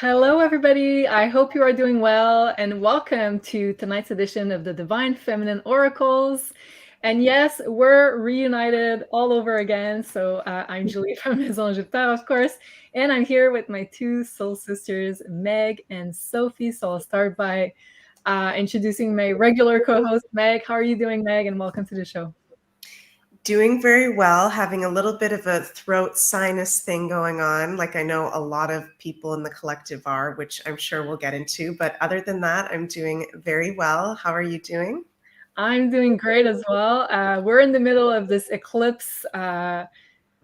Hello, everybody. I hope you are doing well, and welcome to tonight's edition of the Divine Feminine Oracles. And yes, we're reunited all over again. So I'm Julie from Maison Jupiter, of course, and I'm here with my two soul sisters, Meg and Sophie. So I'll start by introducing my regular co-host, Meg. How are you doing, Meg? And welcome to the show. Doing very well, having a little bit of a throat sinus thing going on, like I know a lot of people in the collective are, which I'm sure we'll get into. But other than that, I'm doing very well. How are you doing? I'm doing great as well. We're in the middle of this eclipse. I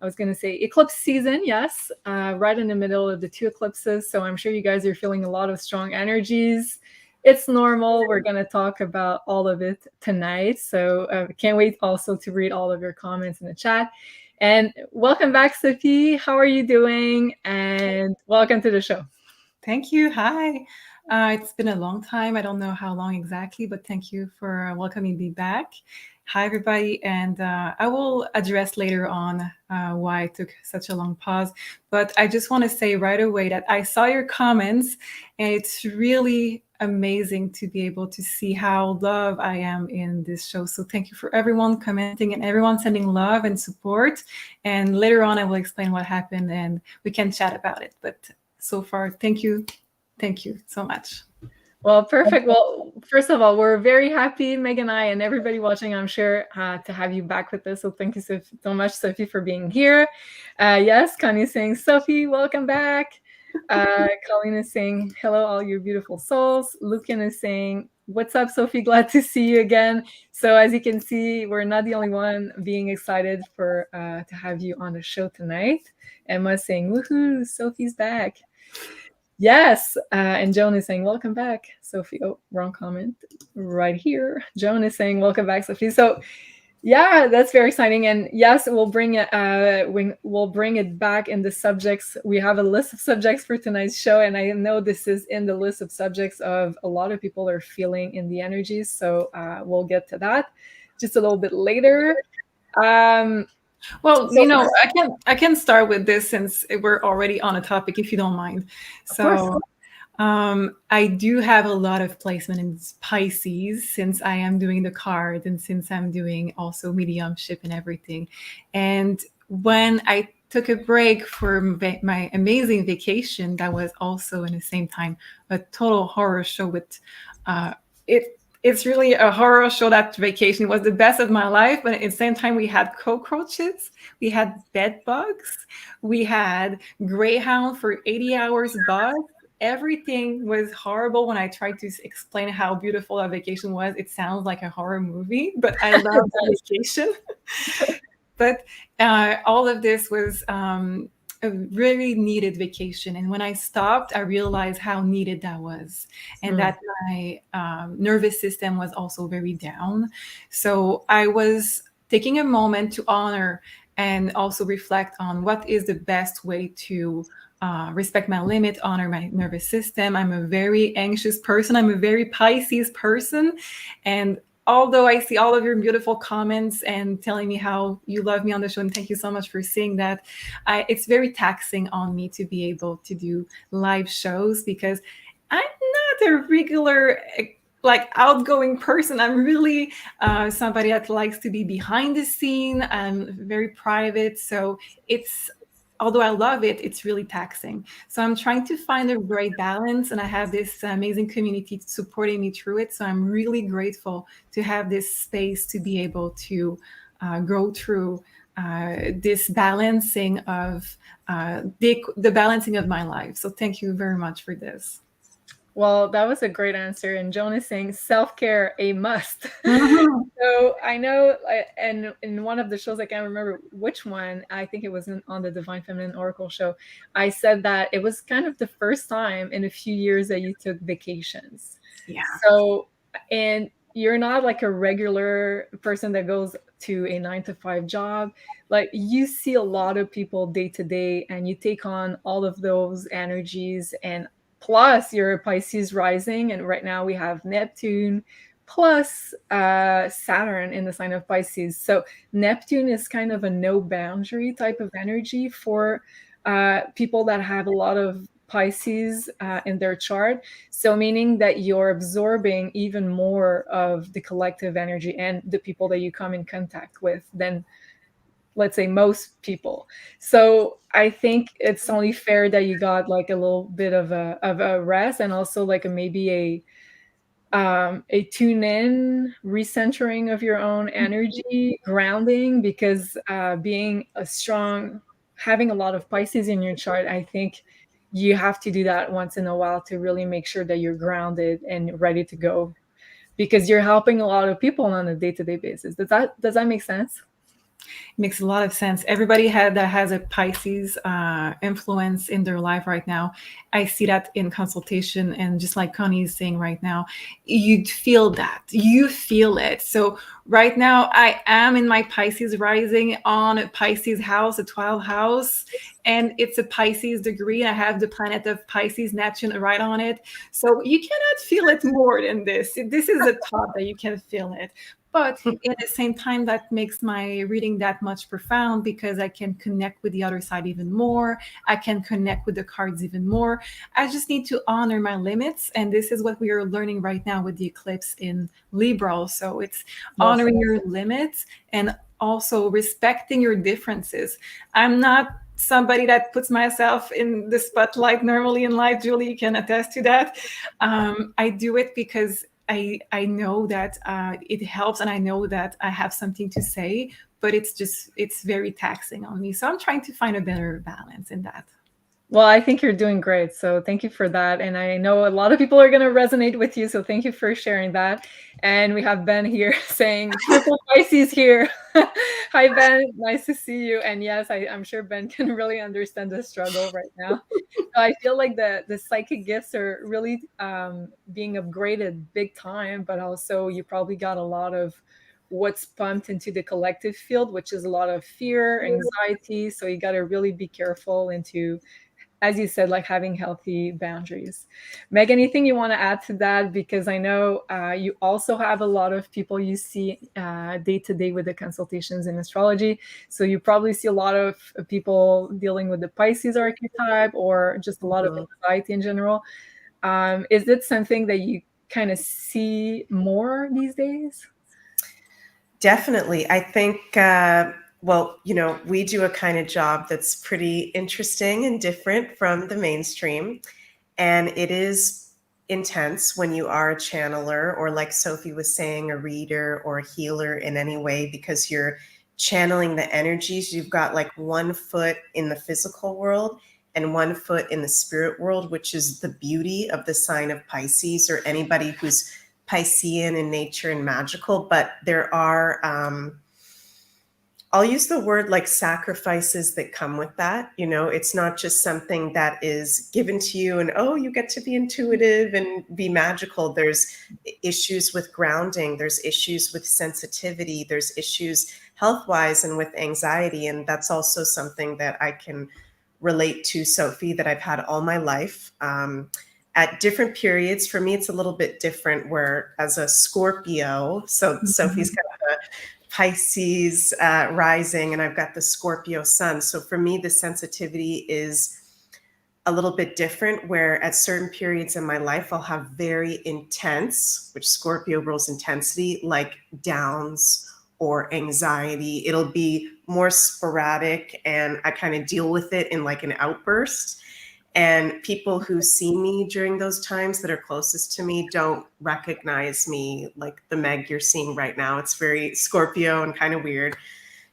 was going to say eclipse season, yes, right in the middle of the two eclipses. So I'm sure you guys are feeling a lot of strong energies. It's normal. We're going to talk about all of it tonight. So can't wait also to read all of your comments in the chat. And welcome back, Sophie. How are you doing? And welcome to the show. Thank you. Hi. It's been a long time. I don't know how long exactly, but thank you for welcoming me back. Hi, everybody. And I will address later on why I took such a long pause. But I just want to say right away that I saw your comments, and it's really amazing to be able to see how loved I am in this show. So thank you for everyone commenting and everyone sending love and support. And later on, I will explain what happened and we can chat about it. But so far, thank you. Thank you so much. Well, perfect. Well, first of all, we're very happy, Meg and I, and everybody watching, I'm sure, to have you back with us. So thank you so much, Sophie, for being here. Yes, Connie is saying, Sophie, welcome back. Colleen is saying, hello, all your beautiful souls. Lucan is saying, what's up, Sophie? Glad to see you again. So as you can see, we're not the only one being excited for to have you on the show tonight. Emma's saying, woohoo, Sophie's back. Yes, and Joan is saying, welcome back, Sophie. Oh, wrong comment right here. Joan is saying, welcome back, Sophie. So yeah, that's very exciting. And yes, we'll bring it back in the subjects. We have a list of subjects for tonight's show, and I know this is in the list of subjects of a lot of people are feeling in the energies. So we'll get to that just a little bit later. Well, so, I can start with this since we're already on a topic, if you don't mind. So I do have a lot of placement in Pisces since I am doing the card and since I'm doing also mediumship and everything. And when I took a break for my amazing vacation, that was also in the same time a total horror show with it's really a horror show. That vacation was the best of my life, but at the same time we had cockroaches, we had bed bugs, we had greyhound for 80 hours bus. Everything was horrible. When I tried to explain how beautiful that vacation was, it sounds like a horror movie, but I love the vacation. But all of this was a really needed vacation. And when I stopped, I realized how needed that was, and that my nervous system was also very down. So I was taking a moment to honor and also reflect on what is the best way to respect my limit, honor my nervous system. I'm a very anxious person. I'm a very Pisces person. And although I see all of your beautiful comments and telling me how you love me on the show, and thank you so much for saying that, it's very taxing on me to be able to do live shows because I'm not a regular outgoing person. I'm really somebody that likes to be behind the scene. I'm very private. So although I love it, it's really taxing. So I'm trying to find a great balance, and I have this amazing community supporting me through it. So I'm really grateful to have this space to be able to go through this balancing of the balancing of my life. So thank you very much for this. Well, that was a great answer. And Joan is saying self-care, a must. So I know, and in one of the shows, I can't remember which one, I think it was on the Divine Feminine Oracle show, I said that it was kind of the first time in a few years that you took vacations. Yeah. So, and you're not like a regular person that goes to a 9-to-5 job. Like you see a lot of people day to day, and you take on all of those energies, and plus you're a Pisces rising, and right now we have Neptune plus Saturn in the sign of Pisces. So Neptune is kind of a no boundary type of energy for people that have a lot of Pisces in their chart. So meaning that you're absorbing even more of the collective energy and the people that you come in contact with than, let's say, most people. So I think it's only fair that you got like a little bit of a rest, and also like maybe a tune in, recentering of your own energy, grounding, because being a strong, having a lot of Pisces in your chart, I think you have to do that once in a while to really make sure that you're grounded and ready to go, because you're helping a lot of people on a day-to-day basis. Does that make sense? Makes a lot of sense. Everybody that has a Pisces influence in their life right now, I see that in consultation, and just like Connie is saying right now, you'd feel that. You feel it. So right now, I am in my Pisces rising on a Pisces house, a 12th house, and it's a Pisces degree. I have the planet of Pisces, Neptune, right on it. So you cannot feel it more than this. This is a thought that you can feel it. But at the same time, that makes my reading that much profound, because I can connect with the other side even more. I can connect with the cards even more. I just need to honor my limits. And this is what we are learning right now with the eclipse in Libra. So it's honoring your limits and also respecting your differences. I'm not somebody that puts myself in the spotlight normally in life. Julie can attest to that. I do it because I know that it helps, and I know that I have something to say, but it's very taxing on me. So I'm trying to find a better balance in that. Well, I think you're doing great. So thank you for that. And I know a lot of people are going to resonate with you. So thank you for sharing that. And we have Ben here saying, triple Pisces here. Hi, Ben. Nice to see you. And yes, I'm sure Ben can really understand the struggle right now. So I feel like the psychic gifts are really being upgraded big time, but also you probably got a lot of what's pumped into the collective field, which is a lot of fear, anxiety. So you got to really be careful into, as you said, like having healthy boundaries. Meg, anything you want to add to that? Because I know you also have a lot of people you see day to day with the consultations in astrology. So you probably see a lot of people dealing with the Pisces archetype, or just a lot of anxiety in general. Is it something that you kind of see more these days? Definitely. I think, well, we do a kind of job that's pretty interesting and different from the mainstream. And it is intense when you are a channeler, or like Sophie was saying, a reader or a healer in any way, because you're channeling the energies. You've got like one foot in the physical world and one foot in the spirit world, which is the beauty of the sign of Pisces, or anybody who's Piscean in nature and magical. But there are, I'll use the word like sacrifices that come with that. It's not just something that is given to you and, oh, you get to be intuitive and be magical. There's issues with grounding. There's issues with sensitivity. There's issues health-wise and with anxiety. And that's also something that I can relate to, Sophie, that I've had all my life. At different periods, for me, it's a little bit different, where as a Scorpio, so Sophie's got the Pisces rising, and I've got the Scorpio sun. So for me, the sensitivity is a little bit different, where at certain periods in my life, I'll have very intense, which Scorpio rules intensity, like downs or anxiety. It'll be more sporadic, and I kind of deal with it in like an outburst. And people who see me during those times that are closest to me don't recognize me like the Meg you're seeing right now. It's very Scorpio and kind of weird.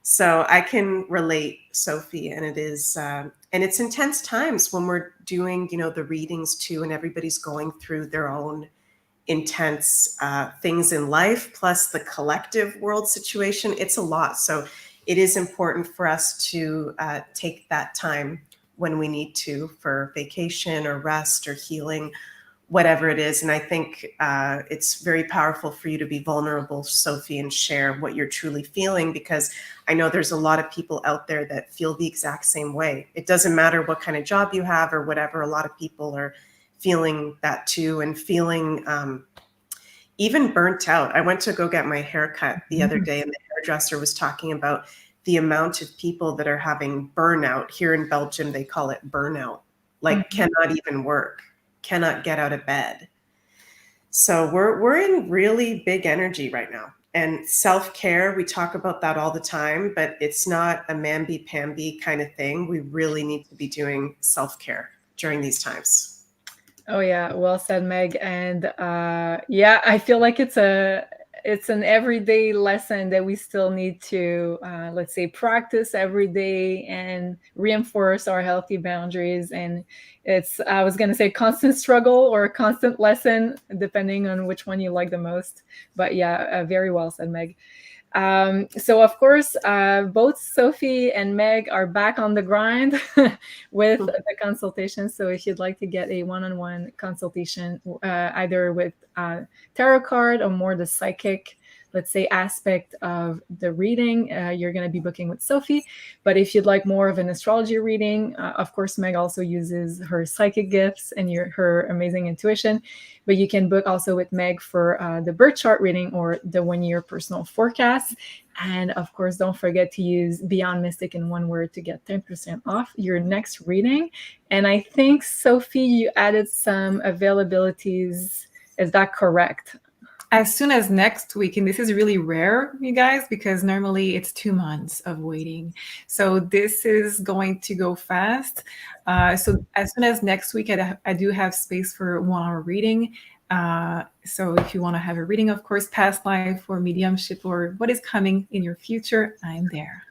So I can relate, Sophie, and it is, and it's intense times when we're doing, the readings too, and everybody's going through their own intense things in life, plus the collective world situation. It's a lot. So it is important for us to take that time when we need to, for vacation or rest or healing, whatever it is. And I think it's very powerful for you to be vulnerable, Sophie, and share what you're truly feeling, because I know there's a lot of people out there that feel the exact same way. It doesn't matter what kind of job you have or whatever. A lot of people are feeling that too, and feeling even burnt out. I went to go get my hair cut the other day, and the hairdresser was talking about the amount of people that are having burnout. Here in Belgium, they call it burnout. like cannot even work, cannot get out of bed. So we're in really big energy right now. And self-care, we talk about that all the time, but it's not a mamby-pamby kind of thing. We really need to be doing self-care during these times. Oh yeah, well said, Meg. And yeah, I feel like it's an everyday lesson that we still need to let's say practice every day and reinforce our healthy boundaries. And it's, I was going to say, constant struggle or a constant lesson depending on which one you like the most. But yeah, very well said, Meg. So of course, both Sophie and Meg are back on the grind with the consultation. So if you'd like to get a one-on-one consultation, either with tarot card or more the psychic, let's say, aspect of the reading, you're going to be booking with Sophie. But if you'd like more of an astrology reading, of course, Meg also uses her psychic gifts and her amazing intuition. But you can book also with Meg for the birth chart reading or the 1 year personal forecast. And of course, don't forget to use Beyond Mystic in one word to get 10% off your next reading. And I think, Sophie, you added some availabilities. Is that correct? As soon as next week, and this is really rare, you guys, because normally it's 2 months of waiting. So this is going to go fast. So as soon as next week, I do have space for 1 hour reading. So if you want to have a reading, of course, past life or mediumship or what is coming in your future, I'm there.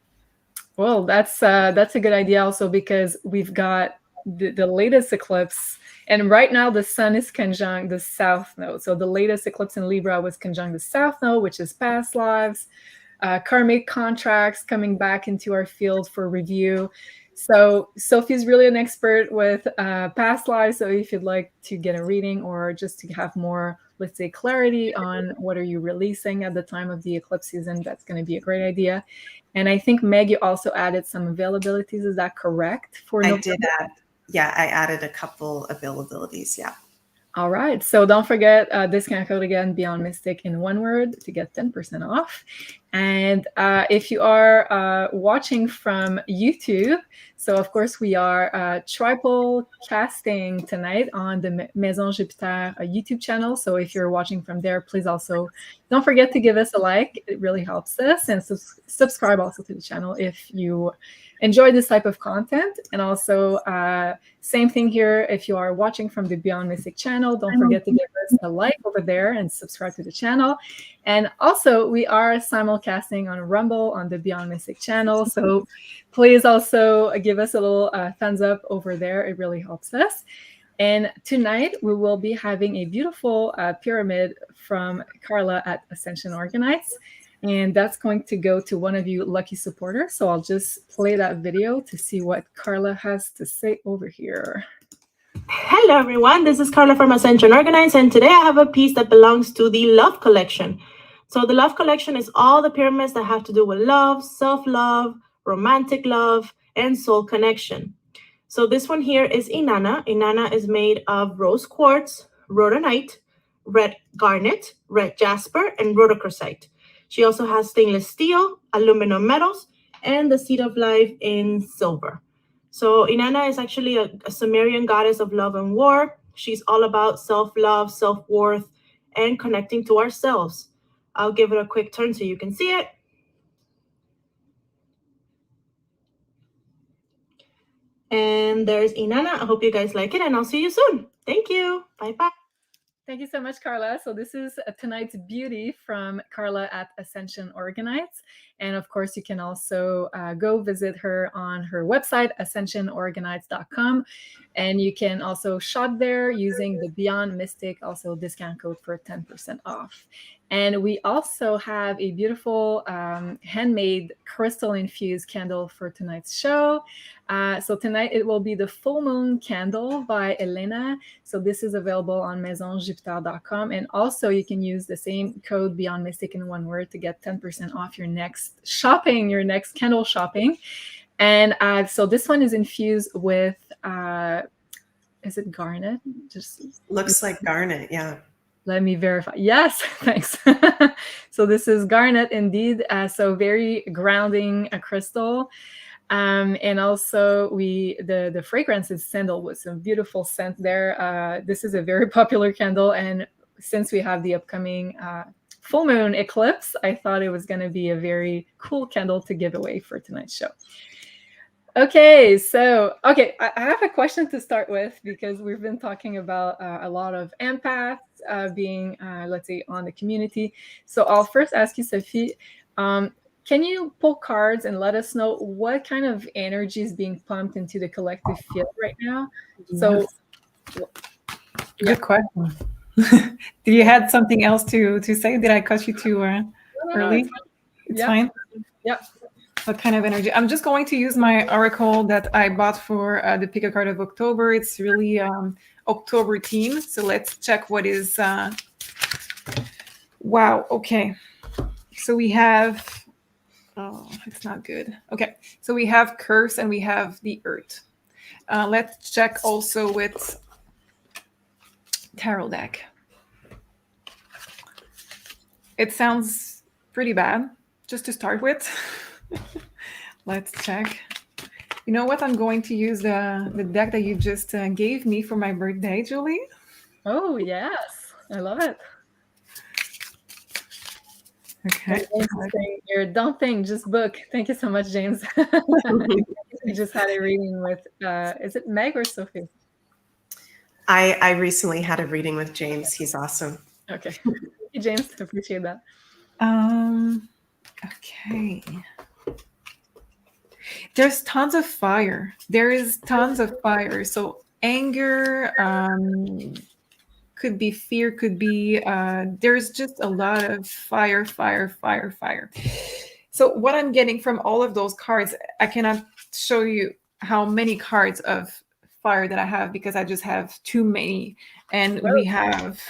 Well, that's a good idea also, because we've got the latest eclipse. And right now, the sun is conjunct the south node. So the latest eclipse in Libra was conjunct the south node, which is past lives, karmic contracts coming back into our field for review. So Sophie's really an expert with past lives. So if you'd like to get a reading or just to have more, let's say, clarity on what are you releasing at the time of the eclipse season, that's going to be a great idea. And I think, Meg, you also added some availabilities. Is that correct? I did add. Yeah, I added a couple availabilities. Yeah. All right. So don't forget discount code again, Beyond Mystic in one word to get 10% off. And if you are watching from YouTube, so of course we are triple casting tonight on the Maison Jupiter YouTube channel. So if you're watching from there, please also don't forget to give us a like. It really helps us. And subscribe also to the channel if you enjoy this type of content. And also same thing here, if you are watching from the Beyond Mystic channel, don't forget to give us a like over there and subscribe to the channel. And also we are simulcasting on Rumble on the Beyond Mystic channel. So please also give us a little thumbs up over there. It really helps us. And tonight we will be having a beautiful pyramid from Carla at Ascension Orgonites. And that's going to go to one of you lucky supporters. So I'll just play that video to see what Carla has to say over here. Hello, everyone. This is Carla from Ascension Orgonites. And today I have a piece that belongs to the Love Collection. So the Love Collection is all the pyramids that have to do with love, self-love, romantic love, and soul connection. So this one here is Inanna. Inanna is made of rose quartz, rhodonite, red garnet, red jasper, and rhodochrosite. She also has stainless steel, aluminum metals, and the seed of life in silver. So Inanna is actually a Sumerian goddess of love and war. She's all about self-love, self-worth, and connecting to ourselves. I'll give it a quick turn so you can see it. And there's Inanna. I hope you guys like it, and I'll see you soon. Thank you. Bye-bye. Thank you so much, Carla. So this is tonight's beauty from Carla at Ascension Orgonites. And of course, you can also go visit her on her website, ascensionorgonites.com. And you can also shop there using the Beyond Mystic, also discount code for 10% off. And we also have a beautiful handmade crystal-infused candle for tonight's show. So tonight it will be the Full Moon Candle by Elena. So this is available on MaisonJupiter.com. And also you can use the same code Beyond Mystic in one word to get 10% off your next shopping, your next candle shopping. And so this one is infused with, is it garnet? Just looks like garnet, yeah. Let me verify. Yes, thanks. So this is garnet indeed. So very grounding crystal. And also the fragrance is sandalwood, some beautiful scent there. This is a very popular candle, and since we have the upcoming full moon eclipse, I thought it was going to be a very cool candle to give away for tonight's show. Okay, so I have a question to start with, because we've been talking about a lot of empaths being, let's say, on the community. So I'll first ask you, Sophie, can you pull cards and let us know what kind of energy is being pumped into the collective field right now? So, good question. Do you had something else to say? Did I cut you too early? It's fine. Yeah. What kind of energy? I'm just going to use my oracle that I bought for the pick a card of October. It's really October theme. So let's check what is. Wow. Okay. So we have. Oh, it's not good. Okay. So we have curse and we have the earth. Let's check also with tarot deck. It sounds pretty bad, just to start with. Let's check. You know what? I'm going to use the deck that you just gave me for my birthday, Julie. Oh, yes. I love it. Okay. You're don't think, just book. Thank you so much, James. We just had a reading with, is it Meg or Sophie? I recently had a reading with James. He's awesome. Okay. Thank you, James. Appreciate that. Okay. There's tons of fire. There is tons of fire. So anger, could be fear, could be, there's just a lot of fire. So what I'm getting from all of those cards, I cannot show you how many cards of fire that I have, because I just have too many. And we have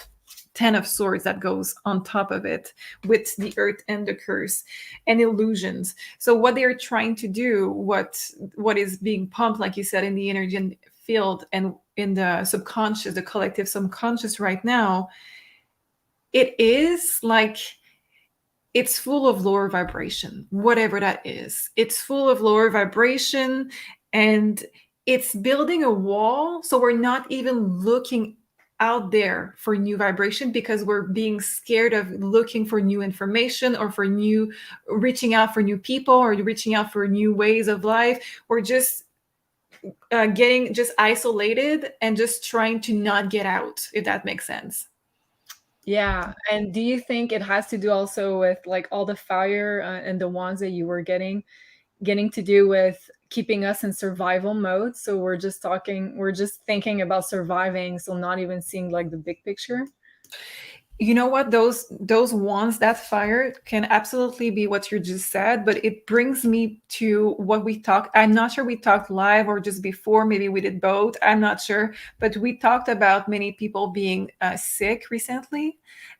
10 of swords that goes on top of it, with the earth and the curse and illusions. So what they're trying to do, what is being pumped, like you said, in the energy field and in the subconscious, the collective subconscious right now, it is like, it's full of lower vibration, whatever that is. It's full of lower vibration, and it's building a wall. So we're not even looking out there for new vibration, because we're being scared of looking for new information, or for reaching out for new people, or reaching out for new ways of life. We're just getting just isolated and just trying to not get out, if that makes sense. Yeah. And do you think it has to do also with like all the fire and the ones that you were getting to do with keeping us in survival mode? So we're just thinking about surviving, so not even seeing like the big picture. You know what? Those wands, that fire can absolutely be what you just said, but it brings me to what we talked. I'm not sure we talked live or just before. Maybe we did both. I'm not sure. But we talked about many people being sick recently.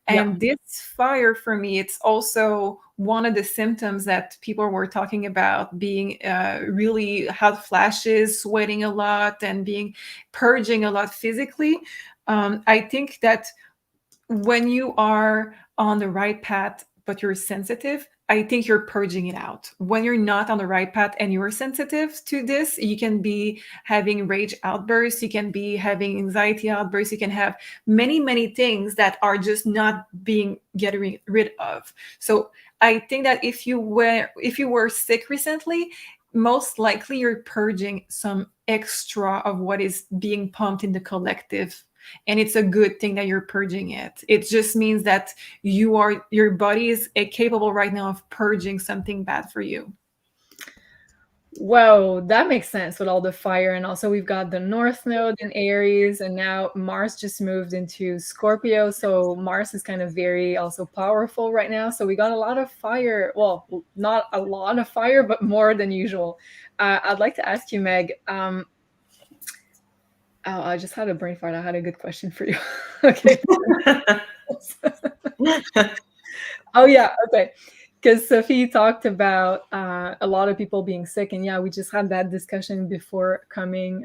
And this fire, for me, it's also one of the symptoms that people were talking about, being really hot flashes, sweating a lot, and being purging a lot physically. I think that when you are on the right path, but you're sensitive, I think you're purging it out. When you're not on the right path and you're sensitive to this, you can be having rage outbursts, you can be having anxiety outbursts, you can have many, many things that are just not being getting rid of. So I think that if you were sick recently, most likely you're purging some extra of what is being pumped in the collective. And it's a good thing that you're purging it. It just means that your body is capable right now of purging something bad for you. Whoa, that makes sense with all the fire. And also we've got the North Node in Aries, and now Mars just moved into Scorpio. So Mars is kind of very also powerful right now. So we got a lot of fire. Well, not a lot of fire, but more than usual. I'd like to ask you, Meg, I just had a brain fart. I had a good question for you. Okay. Oh, yeah. Okay. Because Sophie talked about a lot of people being sick. And yeah, we just had that discussion before coming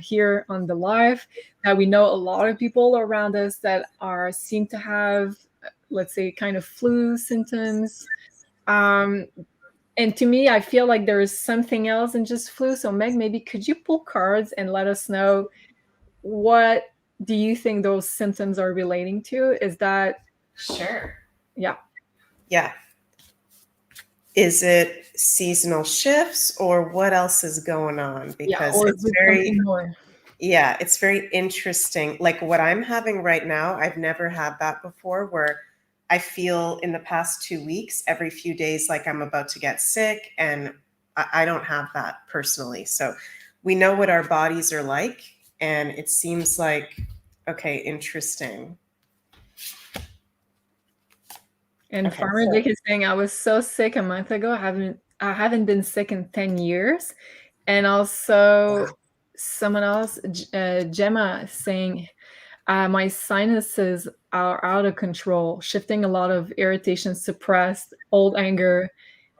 here on the live, that we know a lot of people around us that seem to have, let's say, kind of flu symptoms. And to me, I feel like there is something else than just flu. So Meg, maybe could you pull cards and let us know what do you think those symptoms are relating to? Is that Sure. yeah. Yeah. Is it seasonal shifts or what else is going on? Because or it's is it very, something more? yeah, it's very interesting. Like what I'm having right now, I've never had that before, where I feel in the past 2 weeks, every few days, like I'm about to get sick, and I don't have that personally. So we know what our bodies are like, and it seems like, okay, interesting. And Okay, Farmer so- Dick is saying I was so sick a month ago. I haven't been sick in 10 years. And also Wow. someone else, Gemma, saying my sinuses are out of control, shifting a lot of irritation, suppressed, old anger,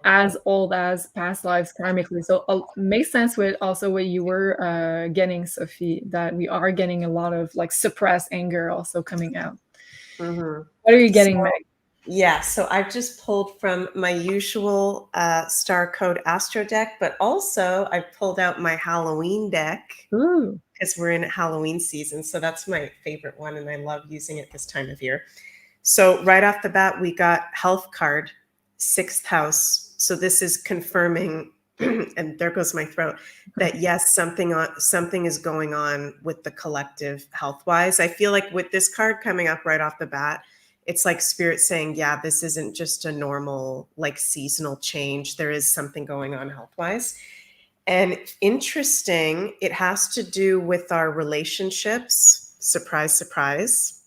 as old as past lives karmically. So makes sense with also what you were getting, Sophie, that we are getting a lot of like suppressed anger also coming out. Mhm. What are you getting, Meg? Yeah, so I've just pulled from my usual Star Code Astro deck, but also I pulled out my Halloween deck Ooh. because we're in Halloween season. So that's my favorite one, and I love using it this time of year. So right off the bat, we got health card, 6th house. So this is confirming, and there goes my throat, that yes, something is going on with the collective health-wise. I feel like with this card coming up right off the bat, it's like spirit saying, yeah, this isn't just a normal like seasonal change. There is something going on health-wise. And interesting, it has to do with our relationships. Surprise, surprise.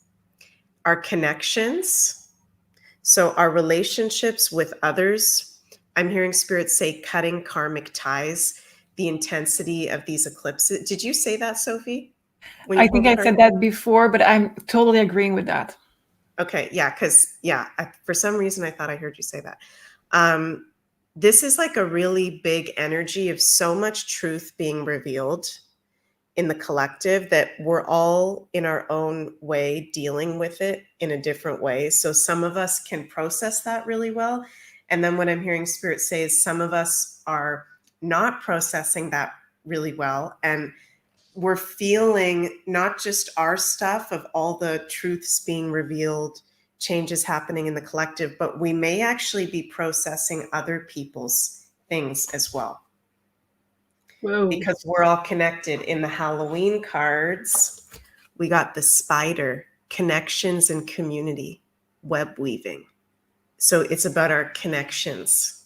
Our connections. So our relationships with others. I'm hearing spirit say cutting karmic ties, the intensity of these eclipses. Did you say that, Sophie? I think I said that before, but I'm totally agreeing with that. Okay, yeah, because for some reason I thought I heard you say that. This is like a really big energy of so much truth being revealed in the collective that we're all in our own way dealing with it in a different way. So some of us can process that really well. And then what I'm hearing spirit say is some of us are not processing that really well. And we're feeling not just our stuff of all the truths being revealed, changes happening in the collective, but we may actually be processing other people's things as well. Whoa. Because we're all connected. In the Halloween cards, we got the spider, connections and community, web weaving. So it's about our connections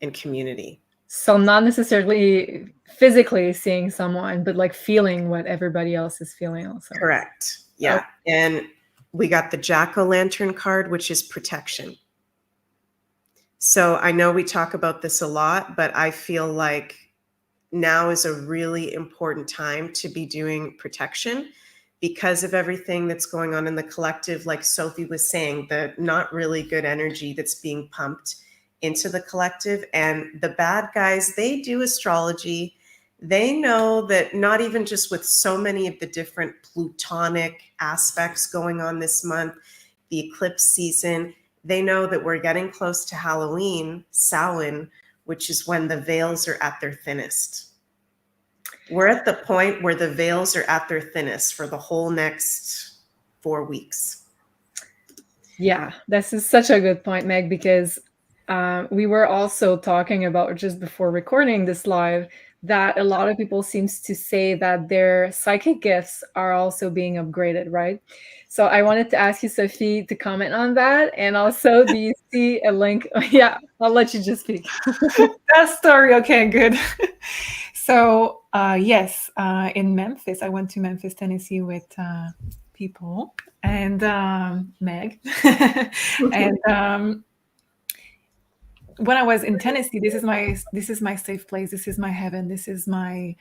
and community. So not necessarily physically seeing someone, but like feeling what everybody else is feeling also. Correct. Yeah. Oh. And we got the jack-o'-lantern card, which is protection. So I know we talk about this a lot, but I feel like now is a really important time to be doing protection because of everything that's going on in the collective. Like Sophie was saying, the not really good energy that's being pumped into the collective. And the bad guys, they do astrology. They know that not even just with so many of the different plutonic aspects going on this month, the eclipse season, they know that we're getting close to Halloween, Samhain, which is when the veils are at their thinnest. We're at the point where the veils are at their thinnest for the whole next 4 weeks. Yeah, this is such a good point, Meg, because we were also talking about just before recording this live that a lot of people seems to say that their psychic gifts are also being upgraded, right? So I wanted to ask you, Sophie, to comment on that. And also, do you see a link? Yeah, I'll let you just speak. That story. Okay, good. So yes, in Memphis, I went to Memphis, Tennessee with people and Meg. And when I was in Tennessee, this is my safe place. This is my heaven. This is my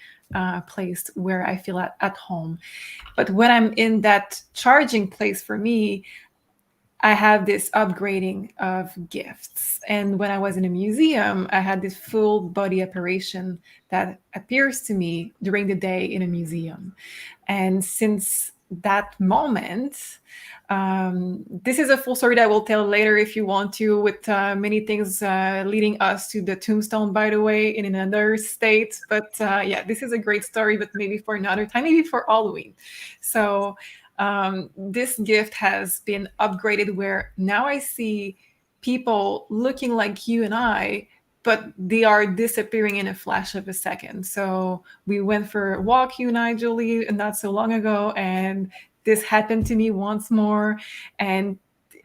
place where I feel at home. But when I'm in that charging place for me, I have this upgrading of gifts. And when I was in a museum, I had this full body apparition that appears to me during the day in a museum. And since that moment, this is a full story that I will tell later if you want to, with many things leading us to the tombstone, by the way, in another state. But yeah, this is a great story, but maybe for another time, maybe for Halloween. So this gift has been upgraded where now I see people looking like you and I, but they are disappearing in a flash of a second. So we went for a walk, you and I, Julie, not so long ago, and this happened to me once more. And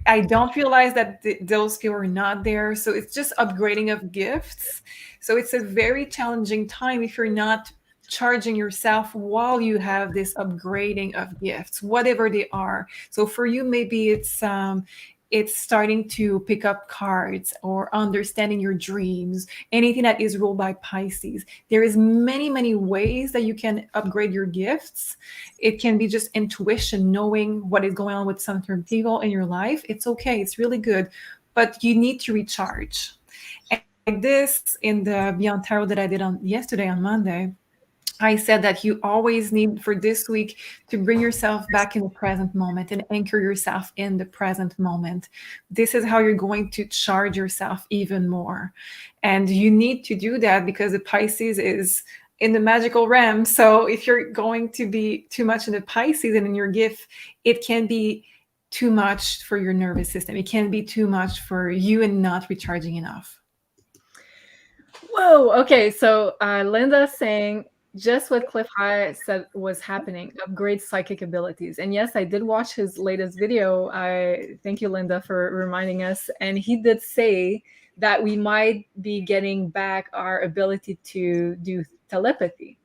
I don't realize that those people are not there. So it's just upgrading of gifts. So it's a very challenging time if you're not charging yourself while you have this upgrading of gifts, whatever they are. So for you, maybe it's starting to pick up cards or understanding your dreams, anything that is ruled by Pisces. There is many ways that you can upgrade your gifts. It can be just intuition, knowing what is going on with certain people in your life. It's okay. It's really good, but you need to recharge. And like this in the Beyond Tarot that I did yesterday on Monday, I said that you always need for this week to bring yourself back in the present moment and anchor yourself in the present moment. This is how you're going to charge yourself even more. And you need to do that because the Pisces is in the magical realm. So if you're going to be too much in the Pisces and in your gift, it can be too much for your nervous system. It can be too much for you and not recharging enough. Whoa. Okay. So Linda's saying, just what Cliff High said was happening, upgrade psychic abilities. And yes, I did watch his latest video. I thank you, Linda, for reminding us. And he did say that we might be getting back our ability to do telepathy.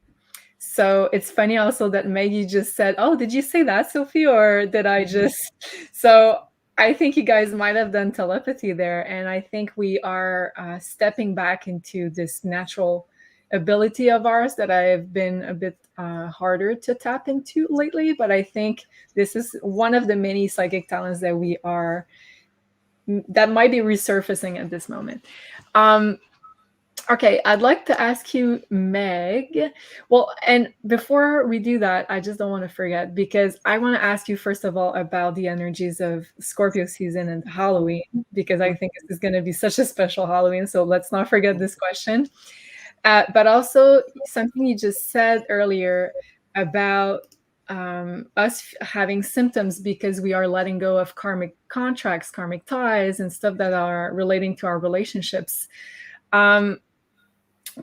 So it's funny also that Maggie just said, oh, did you say that, Sophie? Or did I just... So I think you guys might have done telepathy there. And I think we are stepping back into this natural ability of ours that I've been a bit harder to tap into lately. But I think this is one of the many psychic talents that that might be resurfacing at this moment. Okay, I'd like to ask you, Meg. Well, and before we do that, I just don't want to forget, because I want to ask you, first of all, about the energies of Scorpio season and Halloween, because I think this is going to be such a special Halloween. So let's not forget this question. But also something you just said earlier about us having symptoms because we are letting go of karmic contracts, karmic ties, and stuff that are relating to our relationships.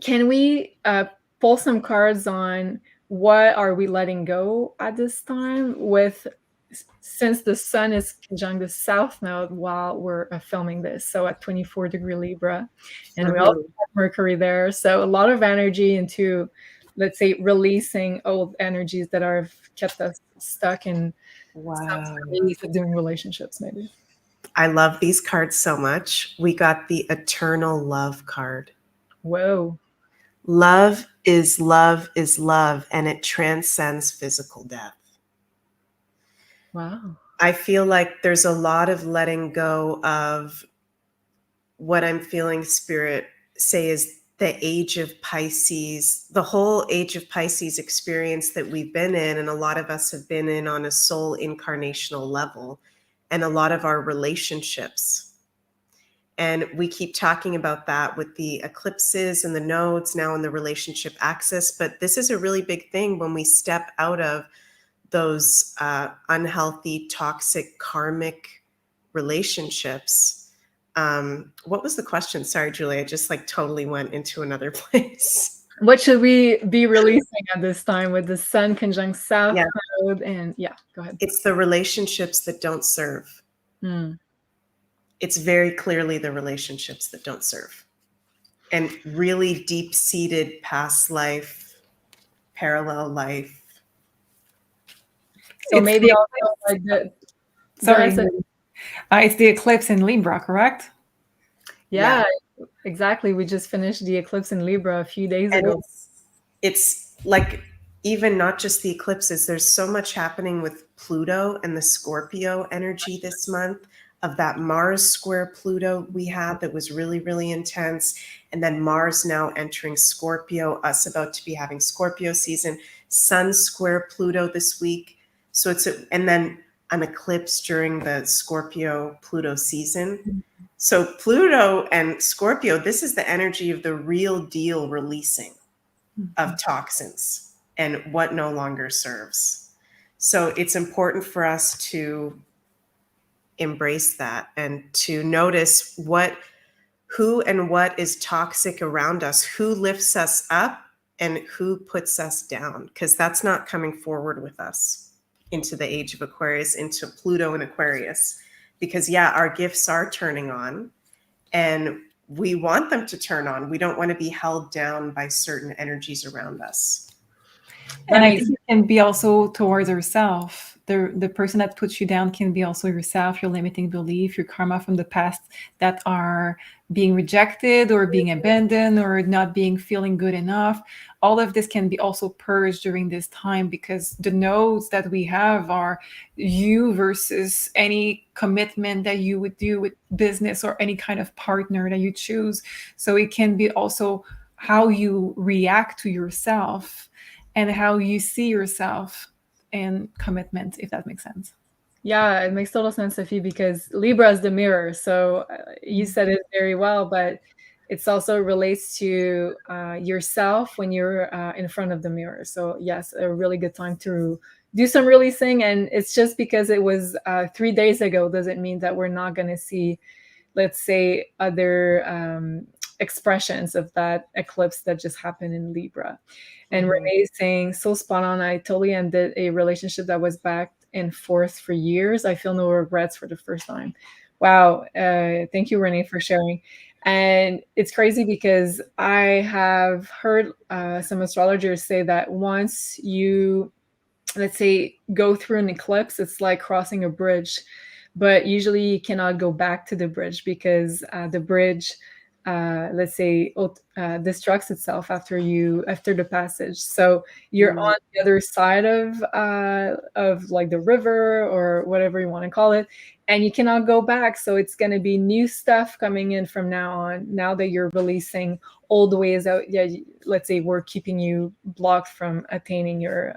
Can we pull some cards on what are we letting go at this time, since the sun is conjunct the south node while we're filming this, so at 24° Libra, and we also have Mercury there, so a lot of energy into, let's say, releasing old energies that have kept us stuck in doing relationships, maybe. I love these cards so much. We got the Eternal Love card. Whoa. Love is love is love, and it transcends physical death. Wow. I feel like there's a lot of letting go of what I'm feeling Spirit say is the age of Pisces, the whole age of Pisces experience that we've been in, and a lot of us have been in on a soul incarnational level, and a lot of our relationships. And we keep talking about that with the eclipses and the nodes now in the relationship axis. But this is a really big thing when we step out of those unhealthy, toxic, karmic relationships. What was the question? Sorry, Julie, I just totally went into another place. What should we be releasing at this time with the sun conjunct south node? And go ahead. It's the relationships that don't serve. It's very clearly the relationships that don't serve, and really deep-seated past life, parallel life. So maybe also like it's the eclipse in Libra, correct? Yeah, exactly. We just finished the eclipse in Libra a few days ago. It's like, even not just the eclipses, there's so much happening with Pluto and the Scorpio energy this month, of that Mars square Pluto we had that was really, really intense. And then Mars now entering Scorpio, us about to be having Scorpio season, Sun square Pluto this week. So and then an eclipse during the Scorpio Pluto season. So Pluto and Scorpio, this is the energy of the real deal releasing of toxins and what no longer serves. So it's important for us to embrace that and to notice who and what is toxic around us, who lifts us up and who puts us down, because that's not coming forward with us into the age of Aquarius, into Pluto and Aquarius. Because yeah, our gifts are turning on and we want them to turn on. We don't want to be held down by certain energies around us. And I think it can be also towards ourselves. The person that puts you down can be also yourself, your limiting belief, your karma from the past that are being rejected or being abandoned or not being feeling good enough. All of this can be also purged during this time, because the nodes that we have are you versus any commitment that you would do with business or any kind of partner that you choose. So it can be also how you react to yourself and how you see yourself and commitment, if that makes sense. Yeah, it makes total sense, Sophie, because Libra is the mirror. So you said it very well, but it's also relates to yourself when you're in front of the mirror. So yes, a really good time to do some releasing. And it's just because it was 3 days ago doesn't mean that we're not going to see, let's say, other expressions of that eclipse that just happened in Libra. And Renee is saying, so spot on. I totally ended a relationship that was back and forth for years. I feel no regrets for the first time. Wow. Thank you, Renee, for sharing. And it's crazy because I have heard some astrologers say that once you, let's say, go through an eclipse, it's like crossing a bridge, but usually you cannot go back to the bridge because the bridge, let's say, destructs itself after the passage. So you're on the other side of like the river or whatever you want to call it, and you cannot go back. So it's going to be new stuff coming in from now on. Now that you're releasing old ways out, yeah, let's say we're keeping you blocked from attaining your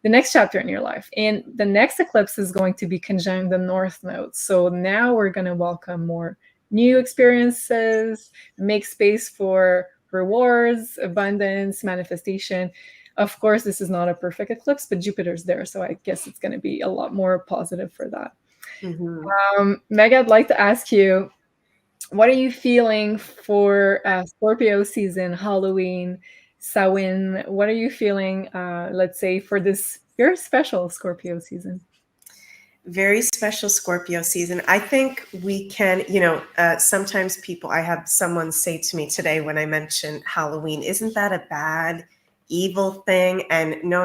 the next chapter in your life. And the next eclipse is going to be conjunct the North Node. So now we're going to welcome more new experiences, make space for rewards, abundance, manifestation. Of course, this is not a perfect eclipse, but Jupiter's there. So I guess it's going to be a lot more positive for that. Meg, I'd like to ask you, what are you feeling for Scorpio season, Halloween, Samhain? What are you feeling, let's say, for this very special Scorpio season? Very special Scorpio season. I think we can, sometimes I had someone say to me today when I mentioned Halloween, isn't that a bad, evil thing? And no.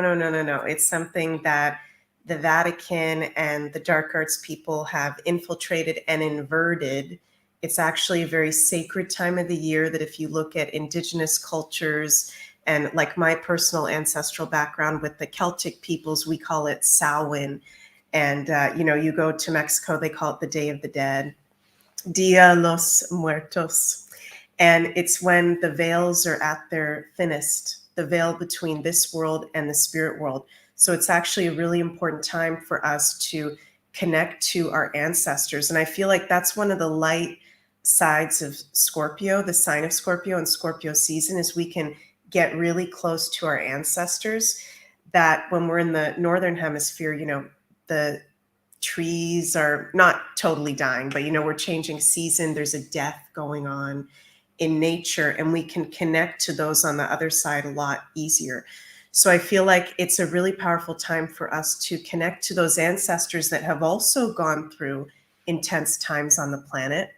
It's something that the Vatican and the dark arts people have infiltrated and inverted. It's actually a very sacred time of the year that if you look at indigenous cultures and like my personal ancestral background with the Celtic peoples, we call it Samhain. And, you go to Mexico, they call it the Day of the Dead, Dia los Muertos. And it's when the veils are at their thinnest, the veil between this world and the spirit world. So it's actually a really important time for us to connect to our ancestors. And I feel like that's one of the light sides of Scorpio, the sign of Scorpio and Scorpio season, is we can get really close to our ancestors. That when we're in the Northern Hemisphere, the trees are not totally dying, but we're changing season. There's a death going on in nature, and we can connect to those on the other side a lot easier. So I feel like it's a really powerful time for us to connect to those ancestors that have also gone through intense times on the planet.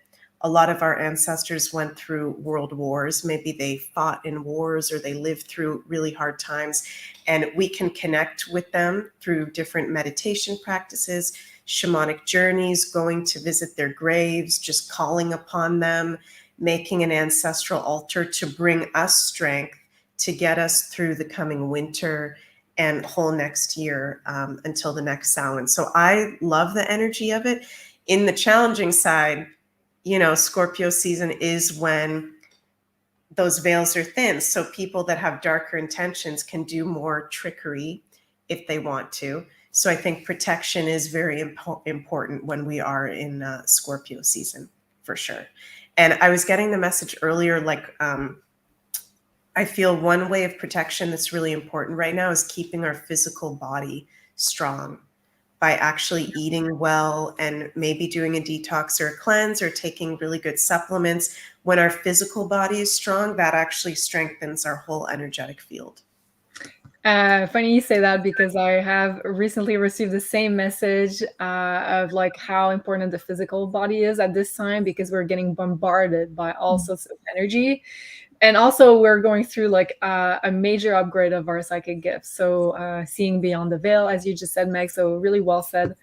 A lot of our ancestors went through world wars. Maybe they fought in wars or they lived through really hard times. And we can connect with them through different meditation practices, shamanic journeys, going to visit their graves, just calling upon them, making an ancestral altar to bring us strength to get us through the coming winter and whole next year until the next Samhain. So I love the energy of it. In the challenging side, Scorpio season is when those veils are thin. So people that have darker intentions can do more trickery if they want to. So I think protection is very important when we are in Scorpio season, for sure. And I was getting the message earlier, like, I feel one way of protection that's really important right now is keeping our physical body strong by actually eating well and maybe doing a detox or a cleanse or taking really good supplements. When our physical body is strong, that actually strengthens our whole energetic field. Funny you say that, because I have recently received the same message of like how important the physical body is at this time, because we're getting bombarded by all sorts of energy. And also we're going through like a major upgrade of our psychic gifts. So seeing beyond the veil, as you just said, Meg, so really well said.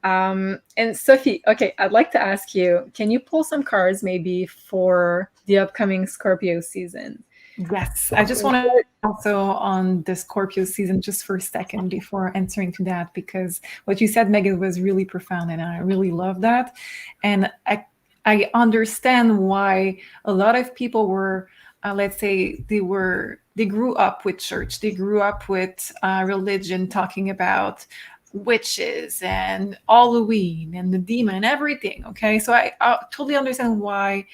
And Sophie, okay, I'd like to ask you, can you pull some cards maybe for the upcoming Scorpio season? Yes, I just want to also on the Scorpio season just for a second before answering to that, because what you said, Megan, was really profound, and I really love that. And I understand why a lot of people were, let's say, they grew up with church, they grew up with religion, talking about witches and Halloween and the demon and everything. Okay, so I totally understand why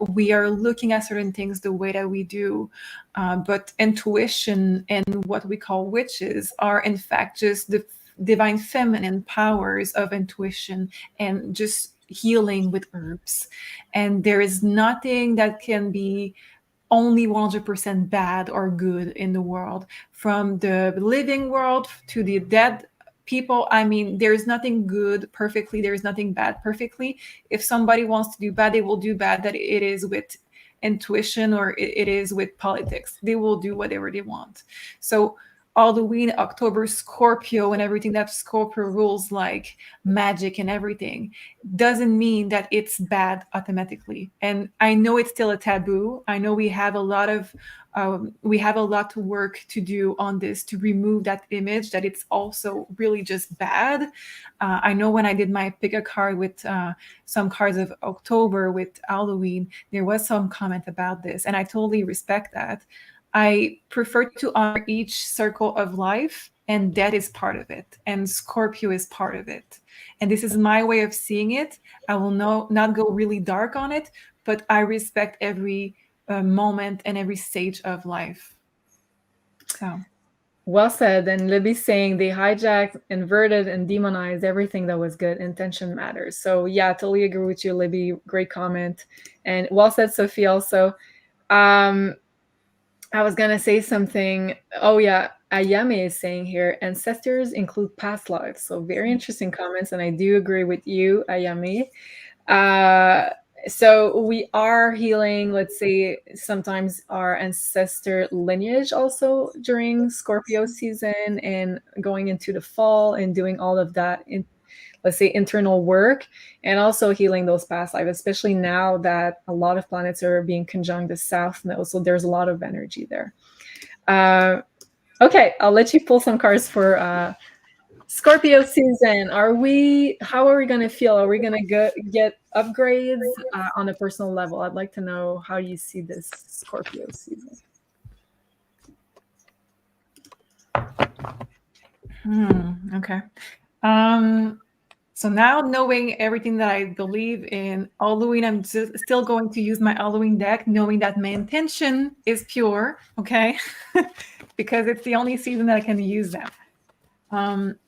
we are looking at certain things the way that we do, but intuition and what we call witches are in fact just the divine feminine powers of intuition and just healing with herbs. And there is nothing that can be only 100% bad or good in the world, from the living world to the dead people. I mean, there's nothing good perfectly, there's nothing bad perfectly. If somebody wants to do bad, they will do bad. That it is with intuition or it is with politics, they will do whatever they want. So Halloween, October, Scorpio, and everything that Scorpio rules, like magic and everything, doesn't mean that it's bad automatically. And I know it's still a taboo. I know we have a lot to work to do on this, to remove that image that it's also really just bad. I know when I did my pick a card with some cards of October with Halloween, there was some comment about this, and I totally respect that. I prefer to honor each circle of life, and that is part of it. And Scorpio is part of it. And this is my way of seeing it. I will not go really dark on it, but I respect every moment and every stage of life. So. Well said. And Libby's saying they hijacked, inverted, and demonized everything that was good. Intention matters. So yeah, totally agree with you, Libby. Great comment. And well said, Sophie, also. I was going to say something. Oh, yeah. Ayame is saying here, ancestors include past lives. So very interesting comments. And I do agree with you, Ayame. So we are healing, let's say, sometimes our ancestor lineage also during Scorpio season and going into the fall and doing all of that let's say internal work, and also healing those past lives, especially now that a lot of planets are being conjunct the South Node. So there's a lot of energy there. Okay, I'll let you pull some cards for Scorpio season. How are we going to feel? Are we going to get upgrades on a personal level? I'd like to know how you see this Scorpio season. Okay. So now, knowing everything that I believe in Halloween, I'm still going to use my Halloween deck, knowing that my intention is pure, okay? Because it's the only season that I can use them.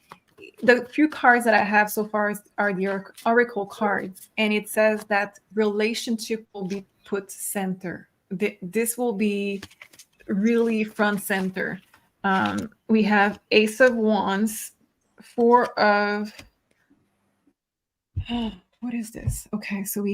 The few cards that I have so far are the Oracle cards, and it says that relationship will be put center. This will be really front center. We have Ace of Wands, Four of... what is this? Okay, so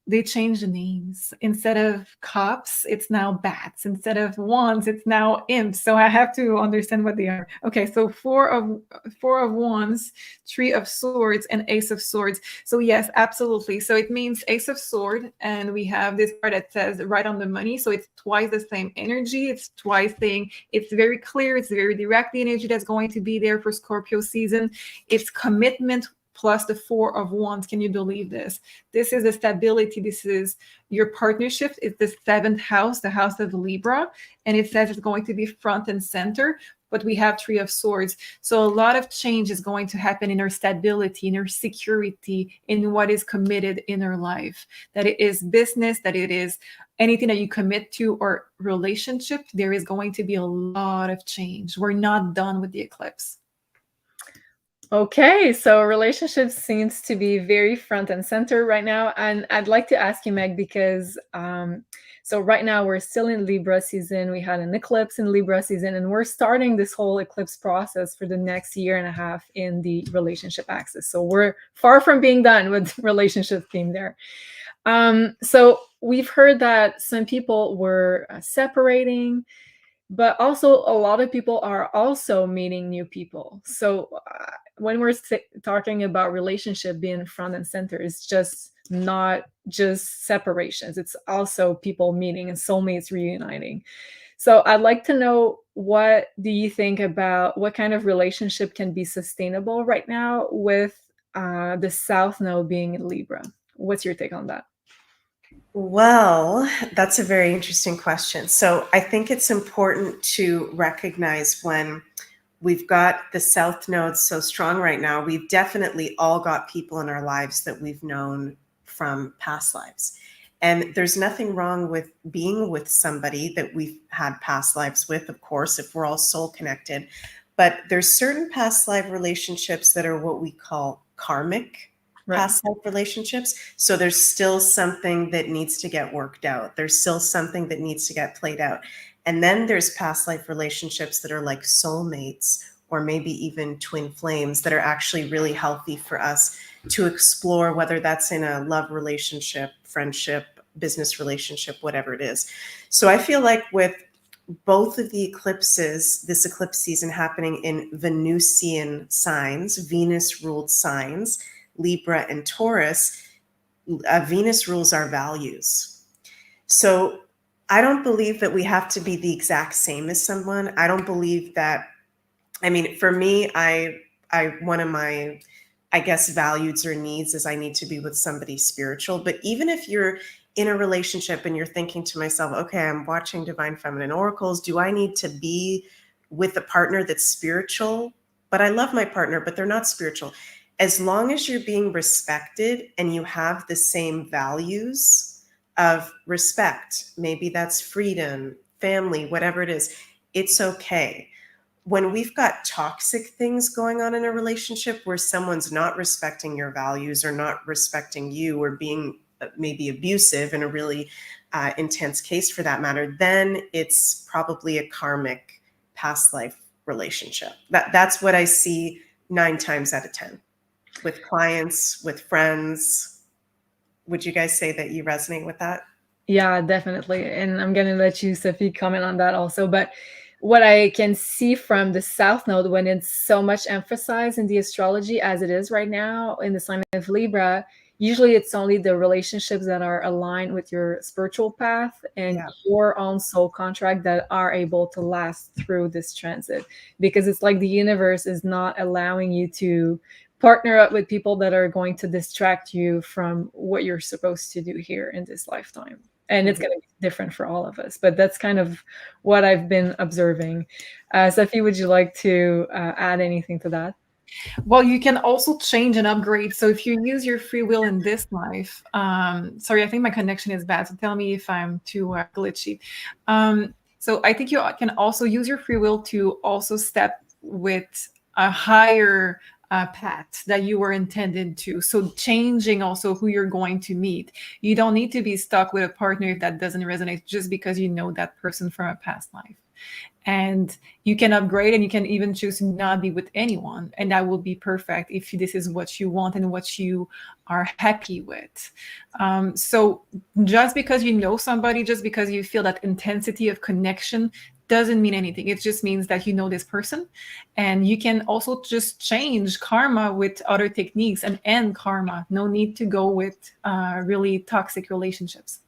they changed the names. Instead of cops, it's now bats. Instead of wands, it's now imps. So I have to understand what they are. Okay, so four of wands, Three of Swords, and Ace of Swords. So yes, absolutely. So it means Ace of Sword, and we have this card that says right on the money. So it's twice the same energy. It's twice saying it's very clear. It's very direct, the energy that's going to be there for Scorpio season. It's commitment plus the Four of Wands. Can you believe this? This is the stability. This is your partnership. It's the 7th house, the house of Libra. And it says it's going to be front and center. but we have Three of Swords. So a lot of change is going to happen in our stability, in our security, in what is committed in our life. That it is business, that it is anything that you commit to or relationship, there is going to be a lot of change. We're not done with the eclipse. Okay, so relationships seems to be very front and center right now. And I'd like to ask you, Meg, because so right now we're still in Libra season. We had an eclipse in Libra season, and we're starting this whole eclipse process for the next year and a half in the relationship axis. So we're far from being done with relationship theme there. So we've heard that some people were separating, but also a lot of people are also meeting new people. So when we're talking about relationship being front and center, it's just not just separations. It's also people meeting and soulmates reuniting. So I'd like to know, what do you think about what kind of relationship can be sustainable right now with the South Node being in Libra? What's your take on that? Well, that's a very interesting question. So I think it's important to recognize when we've got the South Node so strong right now, we've definitely all got people in our lives that we've known from past lives. And there's nothing wrong with being with somebody that we've had past lives with, of course, if we're all soul connected. But there's certain past life relationships that are what we call karmic past life relationships. So there's still something that needs to get worked out. There's still something that needs to get played out. And then there's past life relationships that are like soulmates, or maybe even twin flames, that are actually really healthy for us to explore, whether that's in a love relationship, friendship, business relationship, whatever it is. So I feel like with both of the eclipses, this eclipse season happening in Venusian signs, Venus ruled signs, Libra and Taurus, Venus rules our values. So I don't believe that we have to be the exact same as someone. I don't believe that, I mean, for me, one of my, I guess, values or needs is I need to be with somebody spiritual. But even if you're in a relationship and you're thinking to myself, okay, I'm watching Divine Feminine Oracles, do I need to be with a partner that's spiritual? But I love my partner, but they're not spiritual. As long as you're being respected and you have the same values of respect, maybe that's freedom, family, whatever it is, it's okay. When we've got toxic things going on in a relationship where someone's not respecting your values or not respecting you, or being maybe abusive in a really intense case for that matter, then it's probably a karmic past life relationship. That's what I see 9 times out of 10 with clients, with friends. Would you guys say that you resonate with that? Yeah, definitely. And I'm going to let you, Sophie, comment on that also. But what I can see from the South Node, when it's so much emphasized in the astrology as it is right now in the sign of Libra, usually it's only the relationships that are aligned with your spiritual path and your own soul contract that are able to last through this transit. Because it's like the universe is not allowing you to partner up with people that are going to distract you from what you're supposed to do here in this lifetime. And it's going to be different for all of us. But that's kind of what I've been observing. Sophie, would you like to add anything to that? Well, you can also change and upgrade. So if you use your free will in this life, sorry, I think my connection is bad. So tell me if I'm too glitchy. So I think you can also use your free will to also step with a higher path that you were intended to. So changing also who you're going to meet. You don't need to be stuck with a partner if that doesn't resonate just because you know that person from a past life. And you can upgrade, and you can even choose to not be with anyone. And that will be perfect if this is what you want and what you are happy with. So just because you know somebody, just because you feel that intensity of connection, doesn't mean anything. It just means that you know this person, and you can also just change karma with other techniques and end karma. No need to go with really toxic relationships.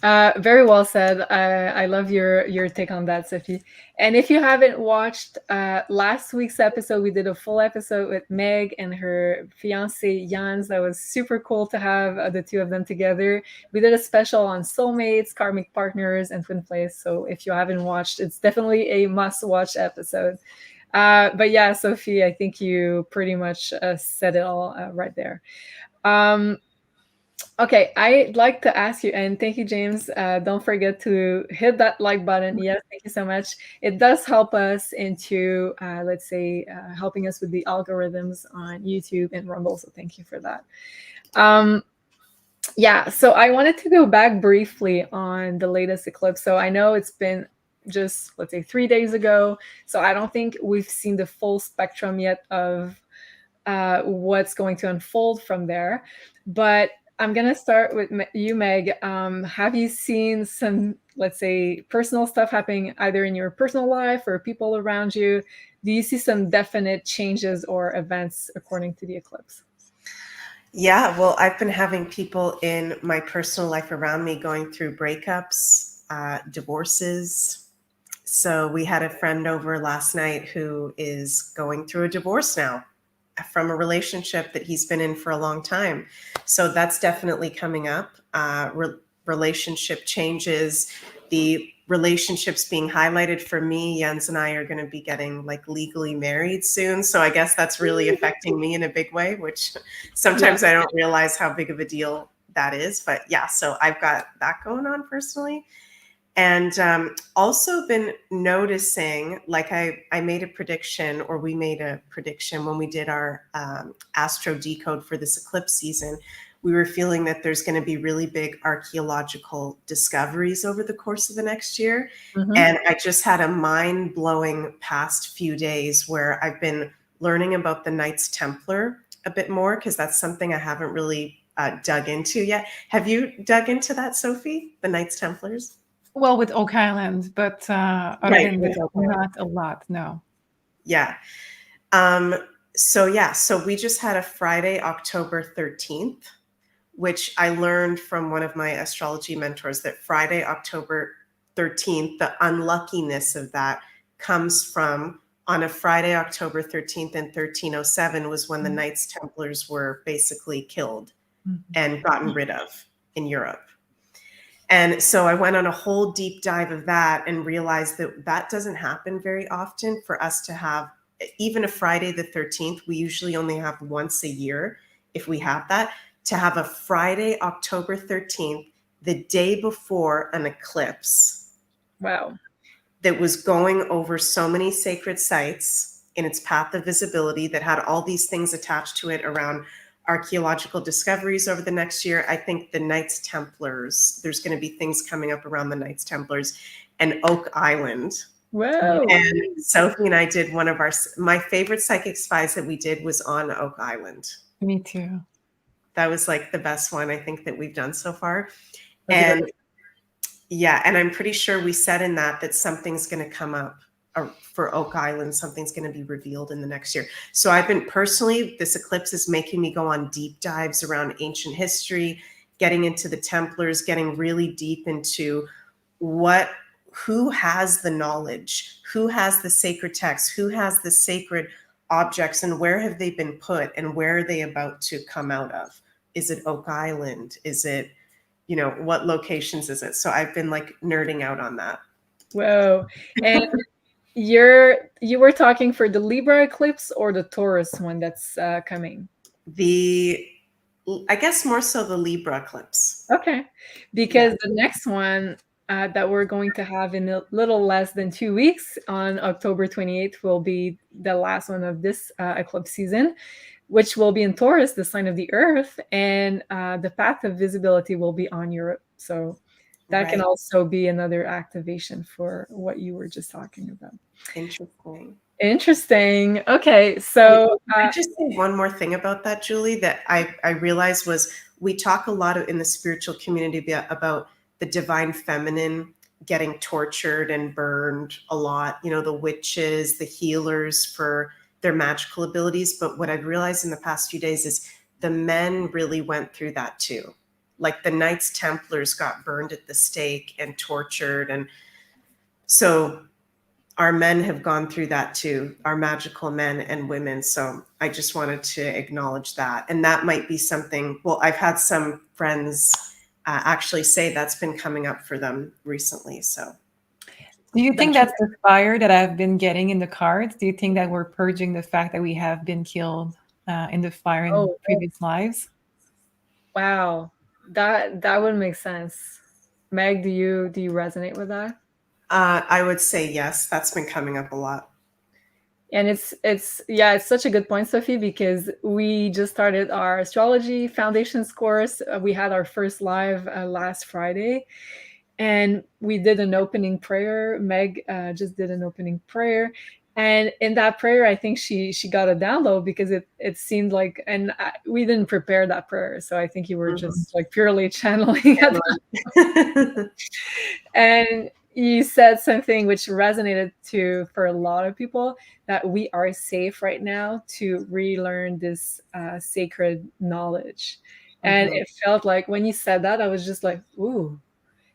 Very well said. I love your take on that, Sophie. And if you haven't watched last week's episode, we did a full episode with Meg and her fiance Jans. That was super cool to have the two of them together. We did a special on soulmates, karmic partners, and twin flames. So if you haven't watched, it's definitely a must-watch episode. But yeah, Sophie, I think you pretty much said it all right there. Okay, I'd like to ask you, and thank you, James. Don't forget to hit that like button. Yes, thank you so much. It does help us into, let's say, helping us with the algorithms on YouTube and Rumble. So thank you for that. Yeah, so I wanted to go back briefly on the latest eclipse. So I know it's been just, let's say, 3 days ago. So I don't think we've seen the full spectrum yet of what's going to unfold from there. But I'm going to start with you, Meg. Have you seen some, let's say, personal stuff happening either in your personal life or people around you? Do you see some definite changes or events according to the eclipse? Yeah, well, I've been having people in my personal life around me going through breakups, divorces. So we had a friend over last night who is going through a divorce now from a relationship that he's been in for a long time. So that's definitely coming up. Relationship changes, the relationships being highlighted for me. Jens and I are going to be getting like legally married soon. So I guess that's really affecting me in a big way, which sometimes I don't realize how big of a deal that is. But yeah, so I've got that going on personally. And also been noticing, like I made a prediction, or we made a prediction when we did our Astro Decode for this eclipse season. We were feeling that there's going to be really big archaeological discoveries over the course of the next year. Mm-hmm. And I just had a mind-blowing past few days where I've been learning about the Knights Templar a bit more, because that's something I haven't really dug into yet. Have you dug into that, Sophie, the Knights Templars? Well, with Oak Island, but other than that, not a lot, no. Yeah. So we just had a Friday, October 13th, which I learned from one of my astrology mentors, that Friday, October 13th, the unluckiness of that comes from, on a Friday, October 13th in 1307 was when the Knights Templars were basically killed and gotten rid of in Europe. And so I went on a whole deep dive of that and realized that that doesn't happen very often for us to have even a Friday the 13th. We usually only have once a year if we have that. To have a Friday, October 13th, the day before an eclipse. Wow. That was going over so many sacred sites in its path of visibility, that had all these things attached to it around archaeological discoveries over the next year. I think the Knights Templars, there's going to be things coming up around the Knights Templars and Oak Island. Wow. And Sophie and I did one of my favorite psychic spies that we did was on Oak Island. Me too. That was like the best one I think that we've done so far. And yeah, and I'm pretty sure we said in that something's going to come up for Oak Island. Something's going to be revealed in the next year. So I've been personally, this eclipse is making me go on deep dives around ancient history, getting into the Templars, getting really deep into who has the knowledge, who has the sacred texts, who has the sacred objects, and where have they been put, and where are they about to come out of? Is it Oak Island? Is it, what locations is it? So I've been like nerding out on that. Whoa. And you were talking for the Libra eclipse or the Taurus one that's coming? I guess more so the Libra eclipse. Okay. Because the next one that we're going to have in a little less than 2 weeks on October 28th will be the last one of this eclipse season, which will be in Taurus, the sign of the earth, and the path of visibility will be on Europe. So that can also be another activation for what you were just talking about. Interesting. Okay, so I just say one more thing about that, Julie, that I realized was we talk a lot in the spiritual community about the divine feminine getting tortured and burned a lot, the witches, the healers for their magical abilities. But what I've realized in the past few days is the men really went through that too. like the Knights Templars got burned at the stake and tortured. And so our men have gone through that too, our magical men and women. So I just wanted to acknowledge that. And that might be something, well, I've had some friends actually say that's been coming up for them recently. So do you think that's the fire that I've been getting in the cards? Do you think that we're purging the fact that we have been killed in the fire in previous lives? Wow, that would make sense. Meg, do you resonate with that? I would say yes. That's been coming up a lot. And it's such a good point, Sophie, because we just started our astrology foundations course. We had our first live last Friday, and we did an opening prayer. Meg just did an opening prayer, and in that prayer, I think she got a download, because it seemed like, and we didn't prepare that prayer, so I think you were just like purely channeling it. And you said something which resonated for a lot of people, that we are safe right now to relearn this sacred knowledge. And it felt like when you said that, I was just like, ooh.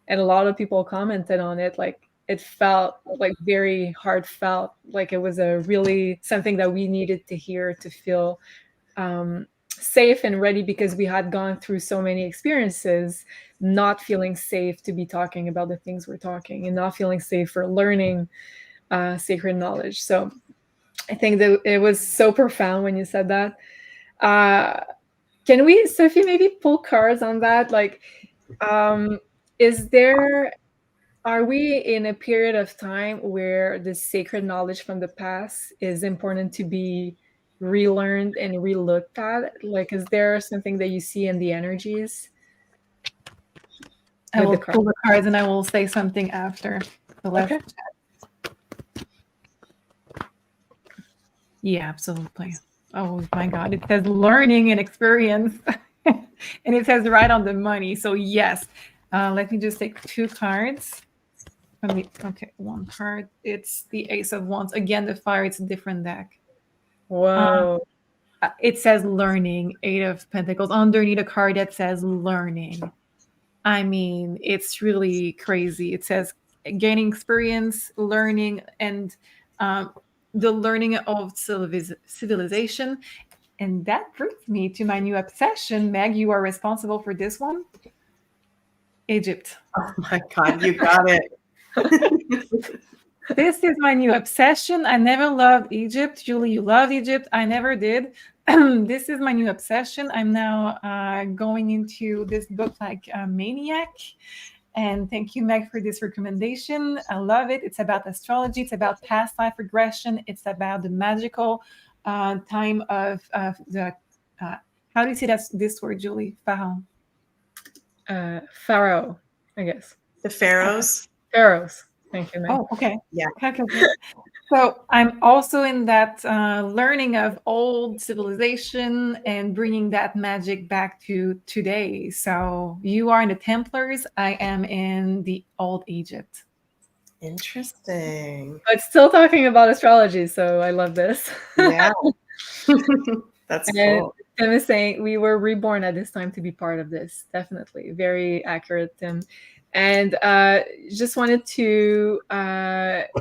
And a lot of people commented on it, like it felt like very heartfelt, like it was a really something that we needed to hear to feel safe and ready, because we had gone through so many experiences not feeling safe to be talking about the things we're talking, and not feeling safe for learning sacred knowledge. So I think that it was so profound when you said that. Can we, Sophie, maybe pull cards on that? Like, are we in a period of time where the sacred knowledge from the past is important to be relearned and relooked at? Like, is there something that you see in the energies? I will pull the cards and I will say something after the left chat. Yeah, absolutely. Oh my God, it says learning and experience. And it says right on the money. So yes, let me just take 2 cards. Okay, 1 card. It's the Ace of Wands. Again, the fire, it's a different deck. Whoa. It says learning, 8 of Pentacles. Underneath a card that says learning. I mean, it's really crazy. It says gaining experience, learning, and the learning of civilization. And that brings me to my new obsession. Meg, you are responsible for this one. Egypt. Oh my God, you got it. This is my new obsession. I never loved Egypt. Julie, you love Egypt. I never did. This is my new obsession. I'm now going into this book like a maniac. And thank you, Meg, for this recommendation. I love it. It's about astrology. It's about past life regression. It's about the magical time of the, how do you say this word, Julie? Pharaoh. Pharaoh, I guess. The pharaohs. Pharaohs. Thank you, Meg. Oh, okay. Yeah. Okay. So I'm also in that learning of old civilization and bringing that magic back to today. So you are in the Templars. I am in the old Egypt. Interesting. But still talking about astrology, so I love this. Yeah. That's cool. Tim is saying we were reborn at this time to be part of this. Definitely. Very accurate, Tim. And just wanted to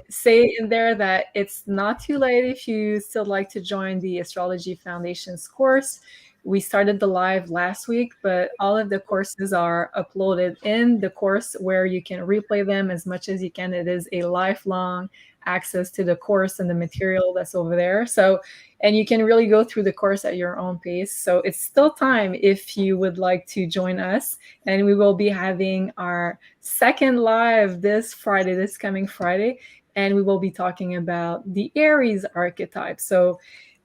say in there that it's not too late if you still like to join the Astrology Foundations course. We started the live last week, but all of the courses are uploaded in the course where you can replay them as much as you can. It is a lifelong access to the course and the material that's over there. So, and you can really go through the course at your own pace. So it's still time if you would like to join us. And we will be having our second live this coming Friday. And we will be talking about the Aries archetype. So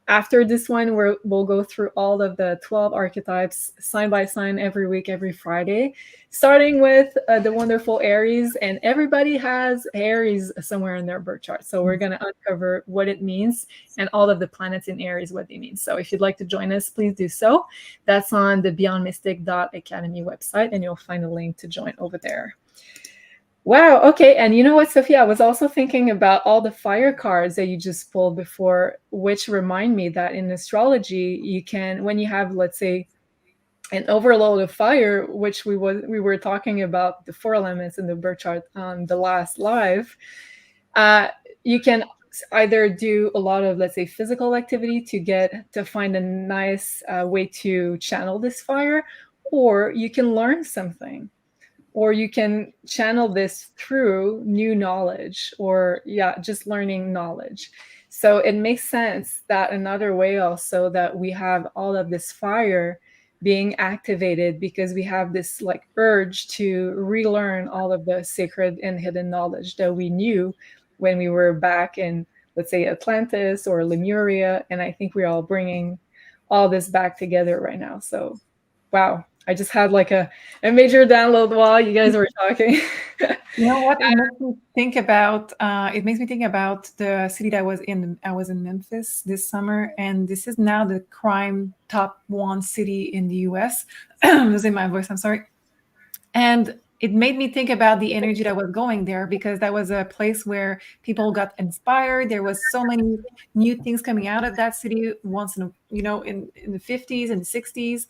after this one, we'll go through all of the 12 archetypes sign by sign every week, every Friday, starting with the wonderful Aries. And everybody has Aries somewhere in their birth chart. So we're going to uncover what it means and all of the planets in Aries, what they mean. So if you'd like to join us, please do so. That's on the beyondmystic.academy website, and you'll find a link to join over there. Wow. Okay. And you know what, Sophie? I was also thinking about all the fire cards that you just pulled before, which remind me that in astrology, you can, when you have, let's say, an overload of fire, which we were talking about the 4 elements in the birth chart on the last live, you can either do a lot of, let's say, physical activity to find a nice way to channel this fire, or you can learn something, or you can channel this through new knowledge, or just learning knowledge. So it makes sense that another way also that we have all of this fire being activated, because we have this like urge to relearn all of the sacred and hidden knowledge that we knew when we were back in, let's say, Atlantis or Lemuria. And I think we're all bringing all this back together right now. So, wow. I just had like a major download while you guys were talking. You know what? It makes me think about. It makes me think about the city that I was in. I was in Memphis this summer, and this is now the crime top 1 city in the U.S. I'm losing my voice. I'm sorry. And it made me think about the energy that was going there, because that was a place where people got inspired. There was so many new things coming out of that city once in the 50s and the 60s.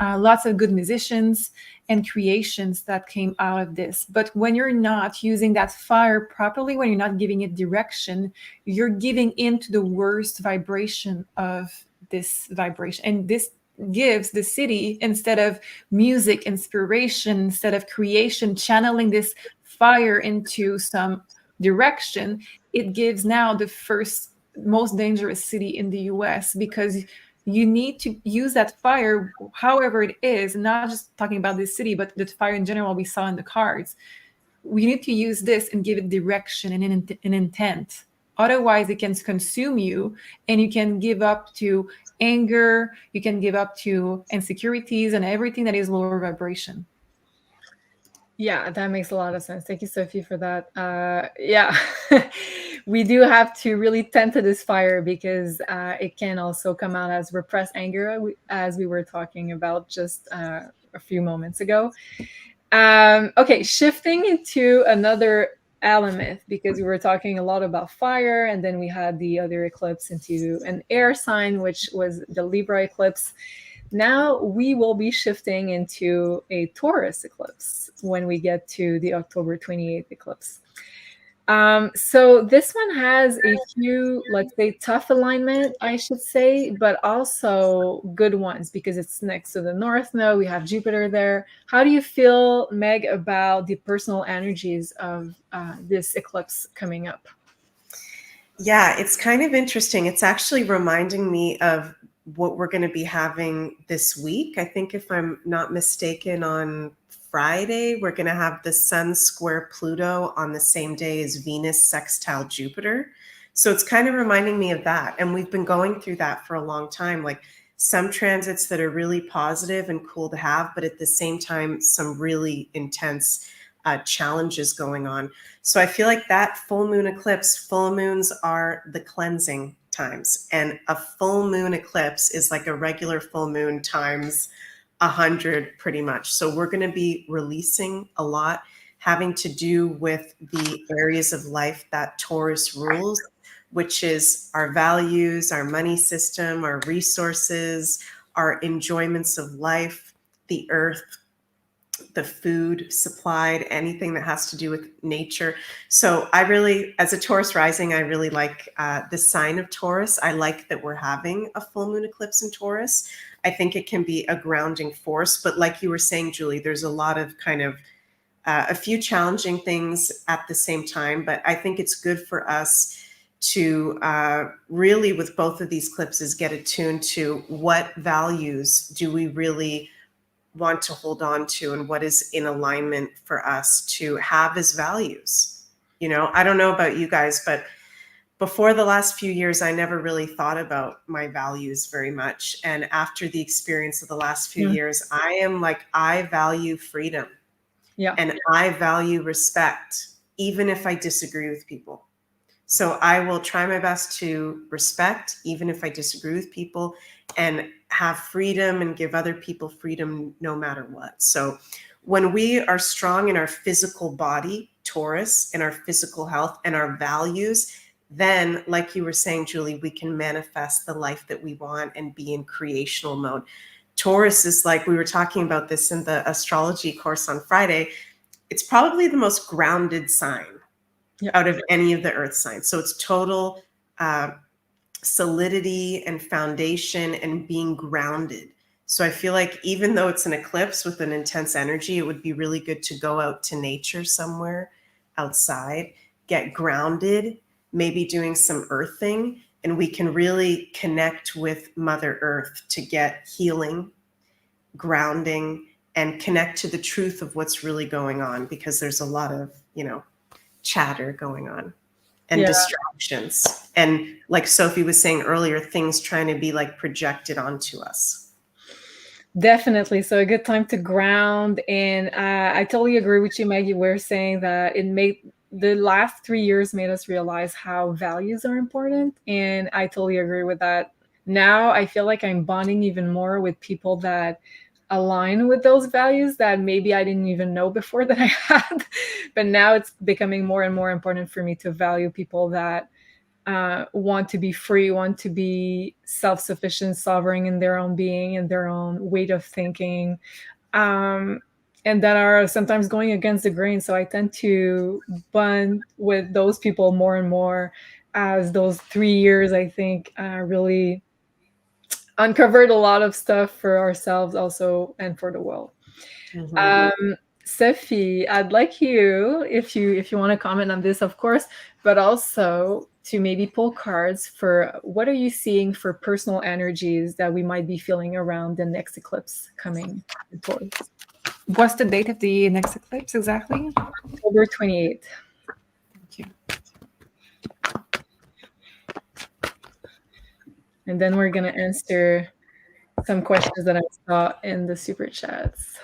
Lots of good musicians and creations that came out of this. But when you're not using that fire properly, when you're not giving it direction, you're giving into the worst vibration of this vibration. And this gives the city, instead of music, inspiration, instead of creation, channeling this fire into some direction, it gives now the first most dangerous city in the US, because you need to use that fire however it is, not just talking about this city, but the fire in general we saw in the cards. We need to use this and give it direction and an intent. Otherwise, it can consume you, and you can give up to anger, you can give up to insecurities and everything that is lower vibration. Yeah, that makes a lot of sense. Thank you, Sophie, for that. Yeah, we do have to really tend to this fire, because it can also come out as repressed anger, as we were talking about just a few moments ago. Okay, shifting into another element, because we were talking a lot about fire, and then we had the other eclipse into an air sign, which was the Libra eclipse. Now we will be shifting into a Taurus eclipse when we get to the October 28th eclipse. So this one has a few, let's say, tough alignment, I should say, but also good ones, because it's next to the North Node. We have Jupiter there. How do you feel, Meg, about the personal energies of this eclipse coming up? Yeah, it's kind of interesting. It's actually reminding me of what we're going to be having this week. I think, if I'm not mistaken, on Friday, we're going to have the Sun square Pluto on the same day as Venus sextile Jupiter. So it's kind of reminding me of that. And we've been going through that for a long time, like some transits that are really positive and cool to have, but at the same time, some really intense challenges going on. So I feel like that full moon eclipse, full moons are the cleansing times, and a full moon eclipse is like a regular full moon times 100 pretty much. So we're going to be releasing a lot having to do with the areas of life that Taurus rules, which is our values, our money system, our resources, our enjoyments of life, the earth, the food supplied, anything that has to do with nature. So I really, as a Taurus rising, I really like the sign of Taurus. I like that we're having a full moon eclipse in Taurus. I think it can be a grounding force. But like you were saying, Julie, there's a lot of kind of a few challenging things at the same time. But I think it's good for us to really, with both of these eclipses, get attuned to what values do we really want to hold on to, and what is in alignment for us to have as values. You know, I don't know about you guys, but before the last few years, I never really thought about my values very much. And after the experience of the last few years, I am like, I value freedom. Yeah. And I value respect, even if I disagree with people. So I will try my best to respect, even if I disagree with people, and have freedom and give other people freedom no matter what. So when we are strong in our physical body, Taurus, in our physical health and our values, then, like you were saying, Julie, we can manifest the life that we want and be in creational mode. Taurus is, like we were talking about this in the astrology course on Friday, it's probably the most grounded sign out of any of the earth signs. So it's total solidity and foundation and being grounded. So I feel like even though it's an eclipse with an intense energy, it would be really good to go out to nature somewhere outside, get grounded, maybe doing some earthing, and we can really connect with Mother Earth to get healing, grounding, and connect to the truth of what's really going on, because there's a lot of, chatter going on and distractions. And like Sophie was saying earlier, things trying to be like projected onto us. Definitely. So a good time to ground. And I totally agree with you, Maggie. We're saying that the last 3 years made us realize how values are important. And I totally agree with that. Now I feel like I'm bonding even more with people that align with those values that maybe I didn't even know before that I had. But now it's becoming more and more important for me to value people that want to be free, want to be self-sufficient, sovereign in their own being and their own way of thinking, and that are sometimes going against the grain. So I tend to bond with those people more and more as those 3 years, I think, really uncovered a lot of stuff for ourselves also and for the world. Sophie, I'd like you, if you want to comment on this, of course, but also to maybe pull cards for what are you seeing for personal energies that we might be feeling around the next eclipse coming towards. What's the date of the next eclipse exactly? October 28th. Thank you. And then we're going to answer some questions that I saw in the super chats.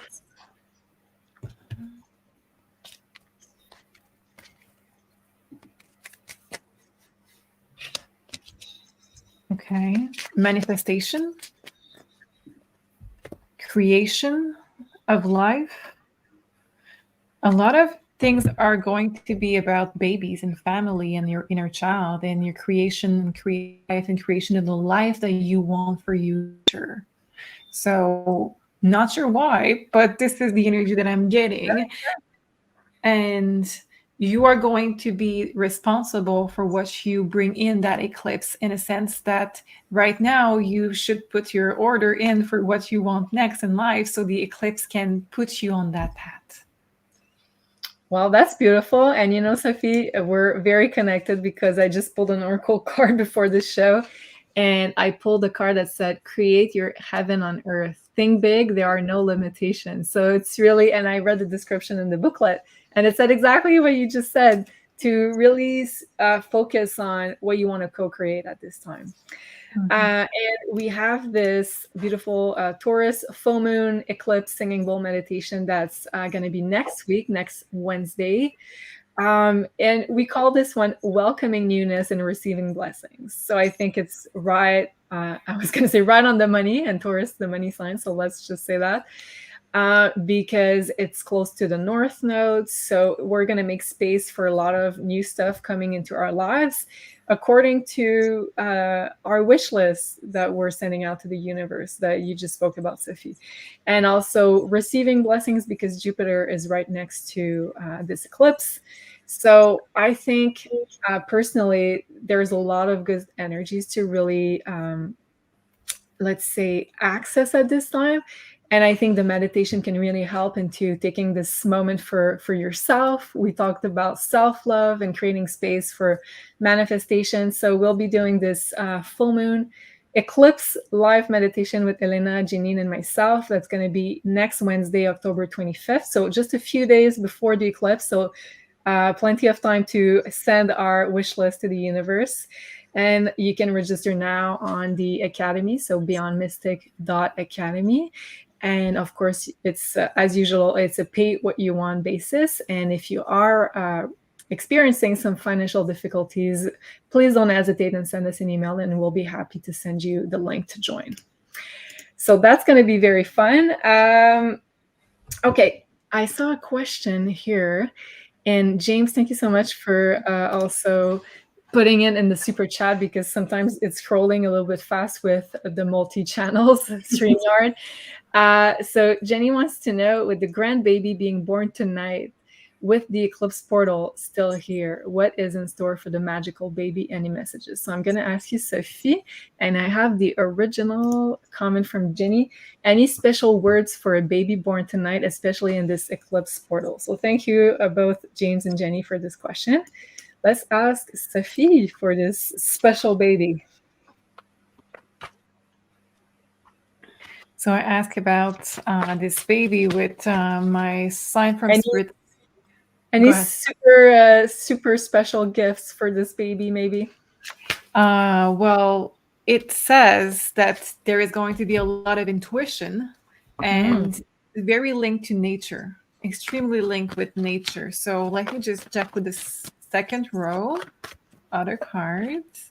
Okay. Manifestation, creation of life. A lot of things are going to be about babies and family and your inner child and your creation and creation of the life that you want for you. So not sure why, but this is the energy that I'm getting. And you are going to be responsible for what you bring in that eclipse, in a sense that right now you should put your order in for what you want next in life so the eclipse can put you on that path. Well, that's beautiful. And Sophie, we're very connected because I just pulled an oracle card before this show. And I pulled a card that said, create your heaven on earth. Think big, there are no limitations. So it's really, and I read the description in the booklet, and it said exactly what you just said, to really focus on what you want to co-create at this time. And we have this beautiful Taurus full moon eclipse singing bowl meditation that's going to be next week, next Wednesday. And we call this one welcoming newness and receiving blessings. So I think it's right. I was going to say right on the money, and Taurus, the money sign. So let's just say that because it's close to the North Node. So we're going to make space for a lot of new stuff coming into our lives according to our wish list that we're sending out to the universe that you just spoke about, Sophie. And also receiving blessings because Jupiter is right next to this eclipse. So I think personally, there's a lot of good energies to really, let's say, access at this time. And I think the meditation can really help into taking this moment for yourself. We talked about self-love and creating space for manifestation. So we'll be doing this full moon eclipse live meditation with Elena, Janine, and myself. That's going to be next Wednesday, October 25th. So just a few days before the eclipse. So plenty of time to send our wish list to the universe. And you can register now on the Academy, so beyondmystic.academy. And of course, it's as usual, it's a pay what you want basis. And if you are experiencing some financial difficulties, please don't hesitate and send us an email, and we'll be happy to send you the link to join. So that's going to be very fun. Okay, I saw a question here. And James, thank you so much for also putting it in the super chat because sometimes it's scrolling a little bit fast with the multi-channels StreamYard. So Jenny wants to know, with the grandbaby being born tonight, with the eclipse portal still here, what is in store for the magical baby? Any messages? So I'm going to ask you, Sophie, and I have the original comment from Jenny. Any special words for a baby born tonight, especially in this eclipse portal? So thank you both James and Jenny for this question. Let's ask Sophie for this special baby. So I asked about this baby with my sign from spirit. Any super special gifts for this baby, maybe? Well, it says that there is going to be a lot of intuition and very linked to nature, extremely linked with nature. So let me just check with the second row, other cards.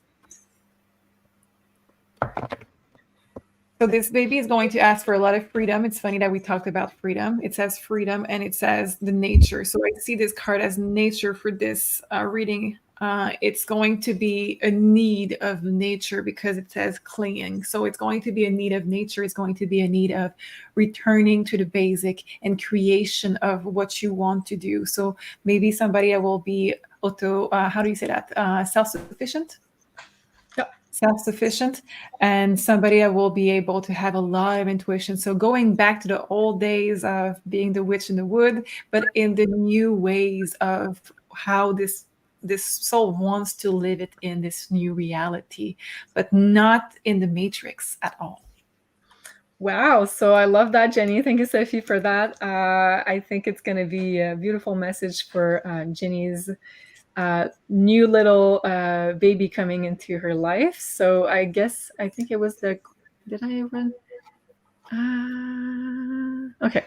So this baby is going to ask for a lot of freedom. It's funny that we talked about freedom. It says freedom and it says the nature. So I see this card as nature for this reading. It's going to be a need of nature because it says clinging. So it's going to be a need of nature. It's going to be a need of returning to the basic and creation of what you want to do. So maybe somebody will be how do you say that? Self-sufficient? Self-sufficient, and somebody that will be able to have a lot of intuition. So going back to the old days of being the witch in the wood, but in the new ways of how this soul wants to live it in this new reality, but not in the matrix at all. Wow. So I love that, Jenny. Thank you, Sophie, for that. I think it's going to be a beautiful message for Jenny's new little baby coming into her life. So I think it was did I run? Okay.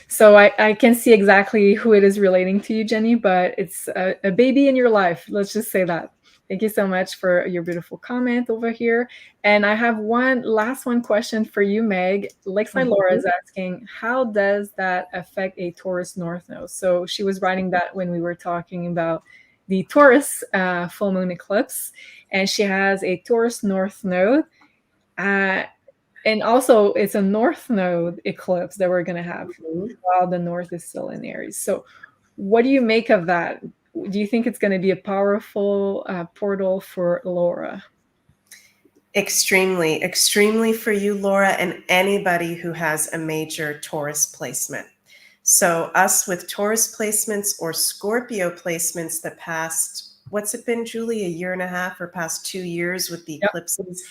So I can see exactly who it is relating to you, Jenny, but it's a baby in your life. Let's just say that. Thank you so much for your beautiful comment over here. And I have one last question for you, Meg. Lakeside Laura is asking, how does that affect a Taurus North Node? So she was writing that when we were talking about the Taurus full moon eclipse, and she has a Taurus North Node. And also it's a North Node eclipse that we're going to have while the North is still in Aries. So what do you make of that? Do you think it's going to be a powerful portal for Laura? Extremely, extremely for you, Laura, and anybody who has a major Taurus placement. So us with Taurus placements or Scorpio placements that past, what's it been, Julie, a year and a half or past 2 years with the eclipses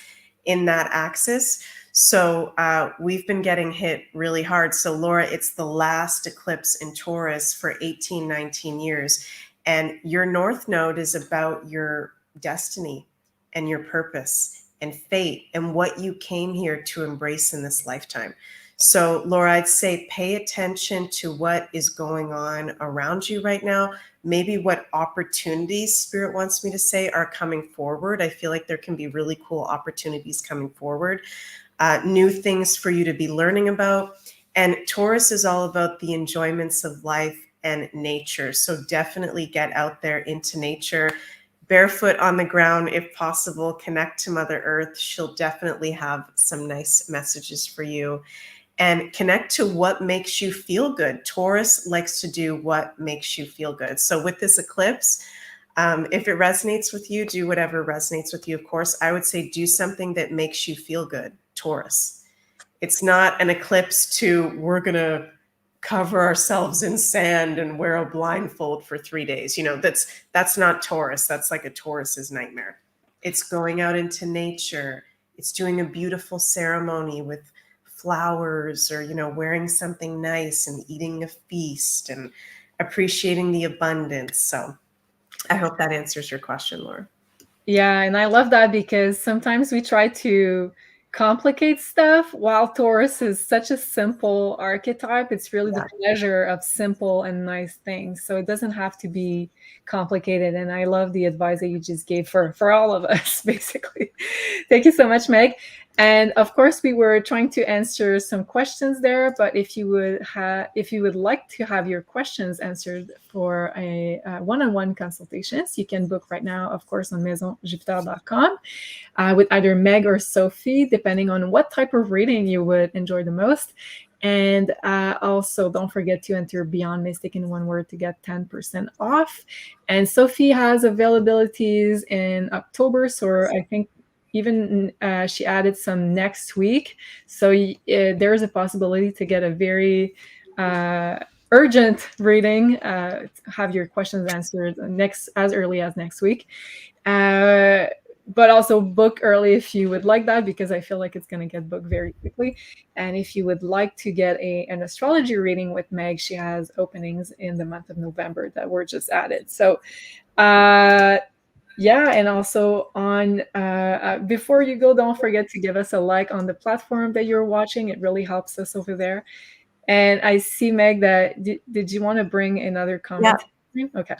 in that axis. So we've been getting hit really hard. So Laura, it's the last eclipse in Taurus for 18, 19 years. And your North Node is about your destiny and your purpose and fate and what you came here to embrace in this lifetime. So Laura, I'd say pay attention to what is going on around you right now. Maybe what opportunities, Spirit wants me to say, are coming forward. I feel like there can be really cool opportunities coming forward. New things for you to be learning about. And Taurus is all about the enjoyments of life and nature. So definitely get out there into nature, barefoot on the ground if possible, connect to Mother Earth. She'll definitely have some nice messages for you. And connect to what makes you feel good. Taurus likes to do what makes you feel good. So with this eclipse, if it resonates with you, do whatever resonates with you. Of course, I would say do something that makes you feel good, Taurus. It's not an eclipse to, we're going to cover ourselves in sand and wear a blindfold for 3 days. You know, that's not Taurus. That's like a Taurus's nightmare. It's going out into nature. It's doing a beautiful ceremony with flowers, or, you know, wearing something nice and eating a feast and appreciating the abundance. So I hope that answers your question, Laura. Yeah, and I love that because sometimes we try to complicate stuff while Taurus is such a simple archetype. It's really the pleasure of simple and nice things. So it doesn't have to be complicated. And I love the advice that you just gave for all of us, basically. Thank you so much, Meg. And of course, we were trying to answer some questions there. But if you would like to have your questions answered for a one-on-one consultations, you can book right now, of course, on MaisonJupiter.com with either Meg or Sophie, depending on what type of reading you would enjoy the most. And also, don't forget to enter Beyond Mystic in one word to get 10% off. And Sophie has availabilities in October, so I think even she added some next week. So there is a possibility to get a very urgent reading, have your questions answered as early as next week. But also book early if you would like that, because I feel like it's going to get booked very quickly. And if you would like to get an astrology reading with Meg, she has openings in the month of November that were just added. So yeah, and also on before you go, don't forget to give us a like on the platform that you're watching. It really helps us over there. And I see, Meg, that did you want to bring another comment? Yeah. Okay.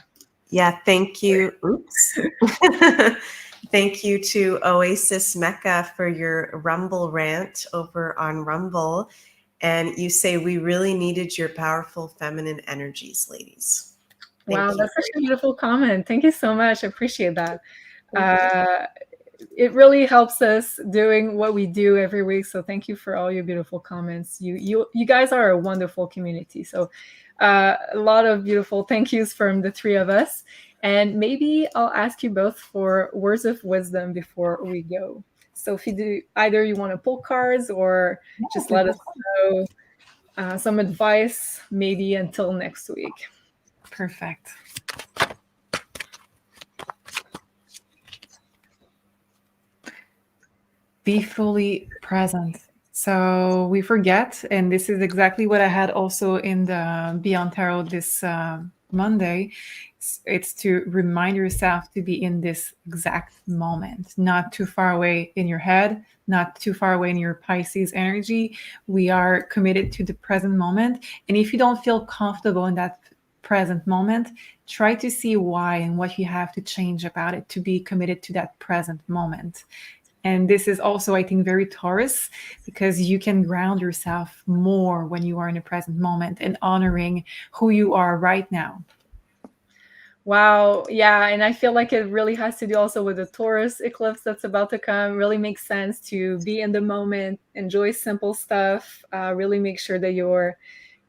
Yeah, thank you. Oops. Thank you to Oasis Mecca for your Rumble rant over on Rumble. And you say, we really needed your powerful feminine energies, ladies. Wow, that's such a beautiful comment. Thank you so much. I appreciate that. It really helps us doing what we do every week. So thank you for all your beautiful comments. You guys are a wonderful community. So a lot of beautiful thank yous from the three of us. And maybe I'll ask you both for words of wisdom before we go. So if you do, either you want to pull cards or just let us know some advice, maybe until next week. Perfect. Be fully present. So we forget, and this is exactly what I had also in the Beyond Tarot this Monday. It's to remind yourself to be in this exact moment, not too far away in your head, not too far away in your Pisces energy. We are committed to the present moment. And if you don't feel comfortable in that present moment, try to see why and what you have to change about it to be committed to that present moment. And this is also, I think, very Taurus, because you can ground yourself more when you are in the present moment and honoring who you are right now. Wow. Yeah. And I feel like it really has to do also with the Taurus eclipse that's about to come. Really makes sense to be in the moment, enjoy simple stuff, really make sure that you're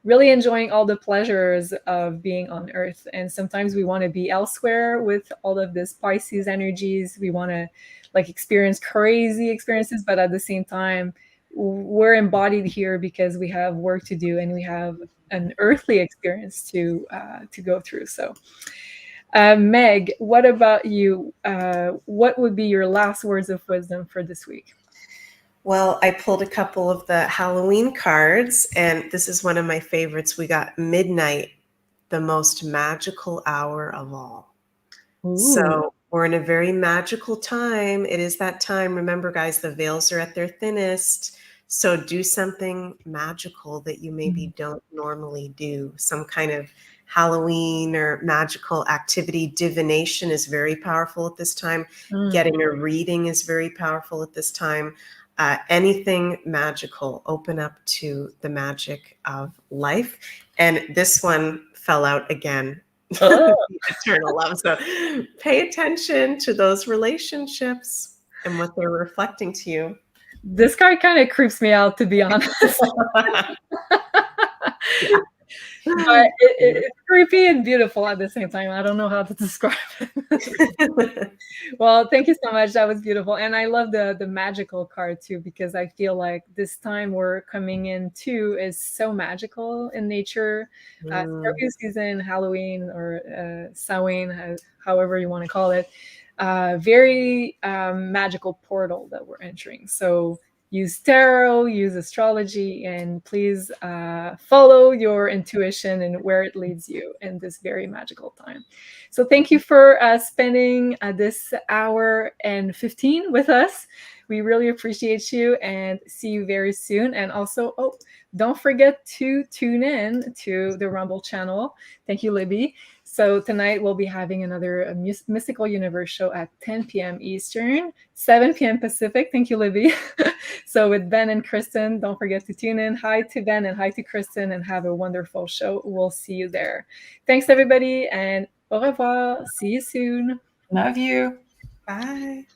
really enjoying all the pleasures of being on Earth. And sometimes we want to be elsewhere with all of this Pisces energies. We want to experience crazy experiences, but at the same time, we're embodied here because we have work to do and we have an earthly experience to go through. So Meg, what about you? What would be your last words of wisdom for this week? Well, I pulled a couple of the Halloween cards, and this is one of my favorites. We got midnight, the most magical hour of all. Ooh. So we're in a very magical time. It is that time. Remember, guys, the veils are at their thinnest. So do something magical that you maybe don't normally do. Some kind of Halloween or magical activity. Divination is very powerful at this time. Getting a reading is very powerful at this time. Anything magical, open up to the magic of life. And this one fell out again. Eternal love. So pay attention to those relationships and what they're reflecting to you. This card kind of creeps me out, to be honest. Yeah. But it's creepy and beautiful at the same time. I don't know how to describe it. Well, thank you so much. That was beautiful. And I love the magical card too, because I feel like this time we're coming in too is so magical in nature. Scorpio season, Halloween, or Samhain, however you want to call it. Very magical portal that we're entering. So use tarot, use astrology, and please follow your intuition and where it leads you in this very magical time. So thank you for spending this hour and 15 with us. We really appreciate you and see you very soon. And also, don't forget to tune in to the Rumble channel. Thank you, Libby. So tonight we'll be having another Mystical Universe show at 10 p.m. Eastern, 7 p.m. Pacific. Thank you, Libby. So with Ben and Kristen, don't forget to tune in. Hi to Ben and hi to Kristen, and have a wonderful show. We'll see you there. Thanks, everybody, and au revoir. See you soon. Love you. Bye.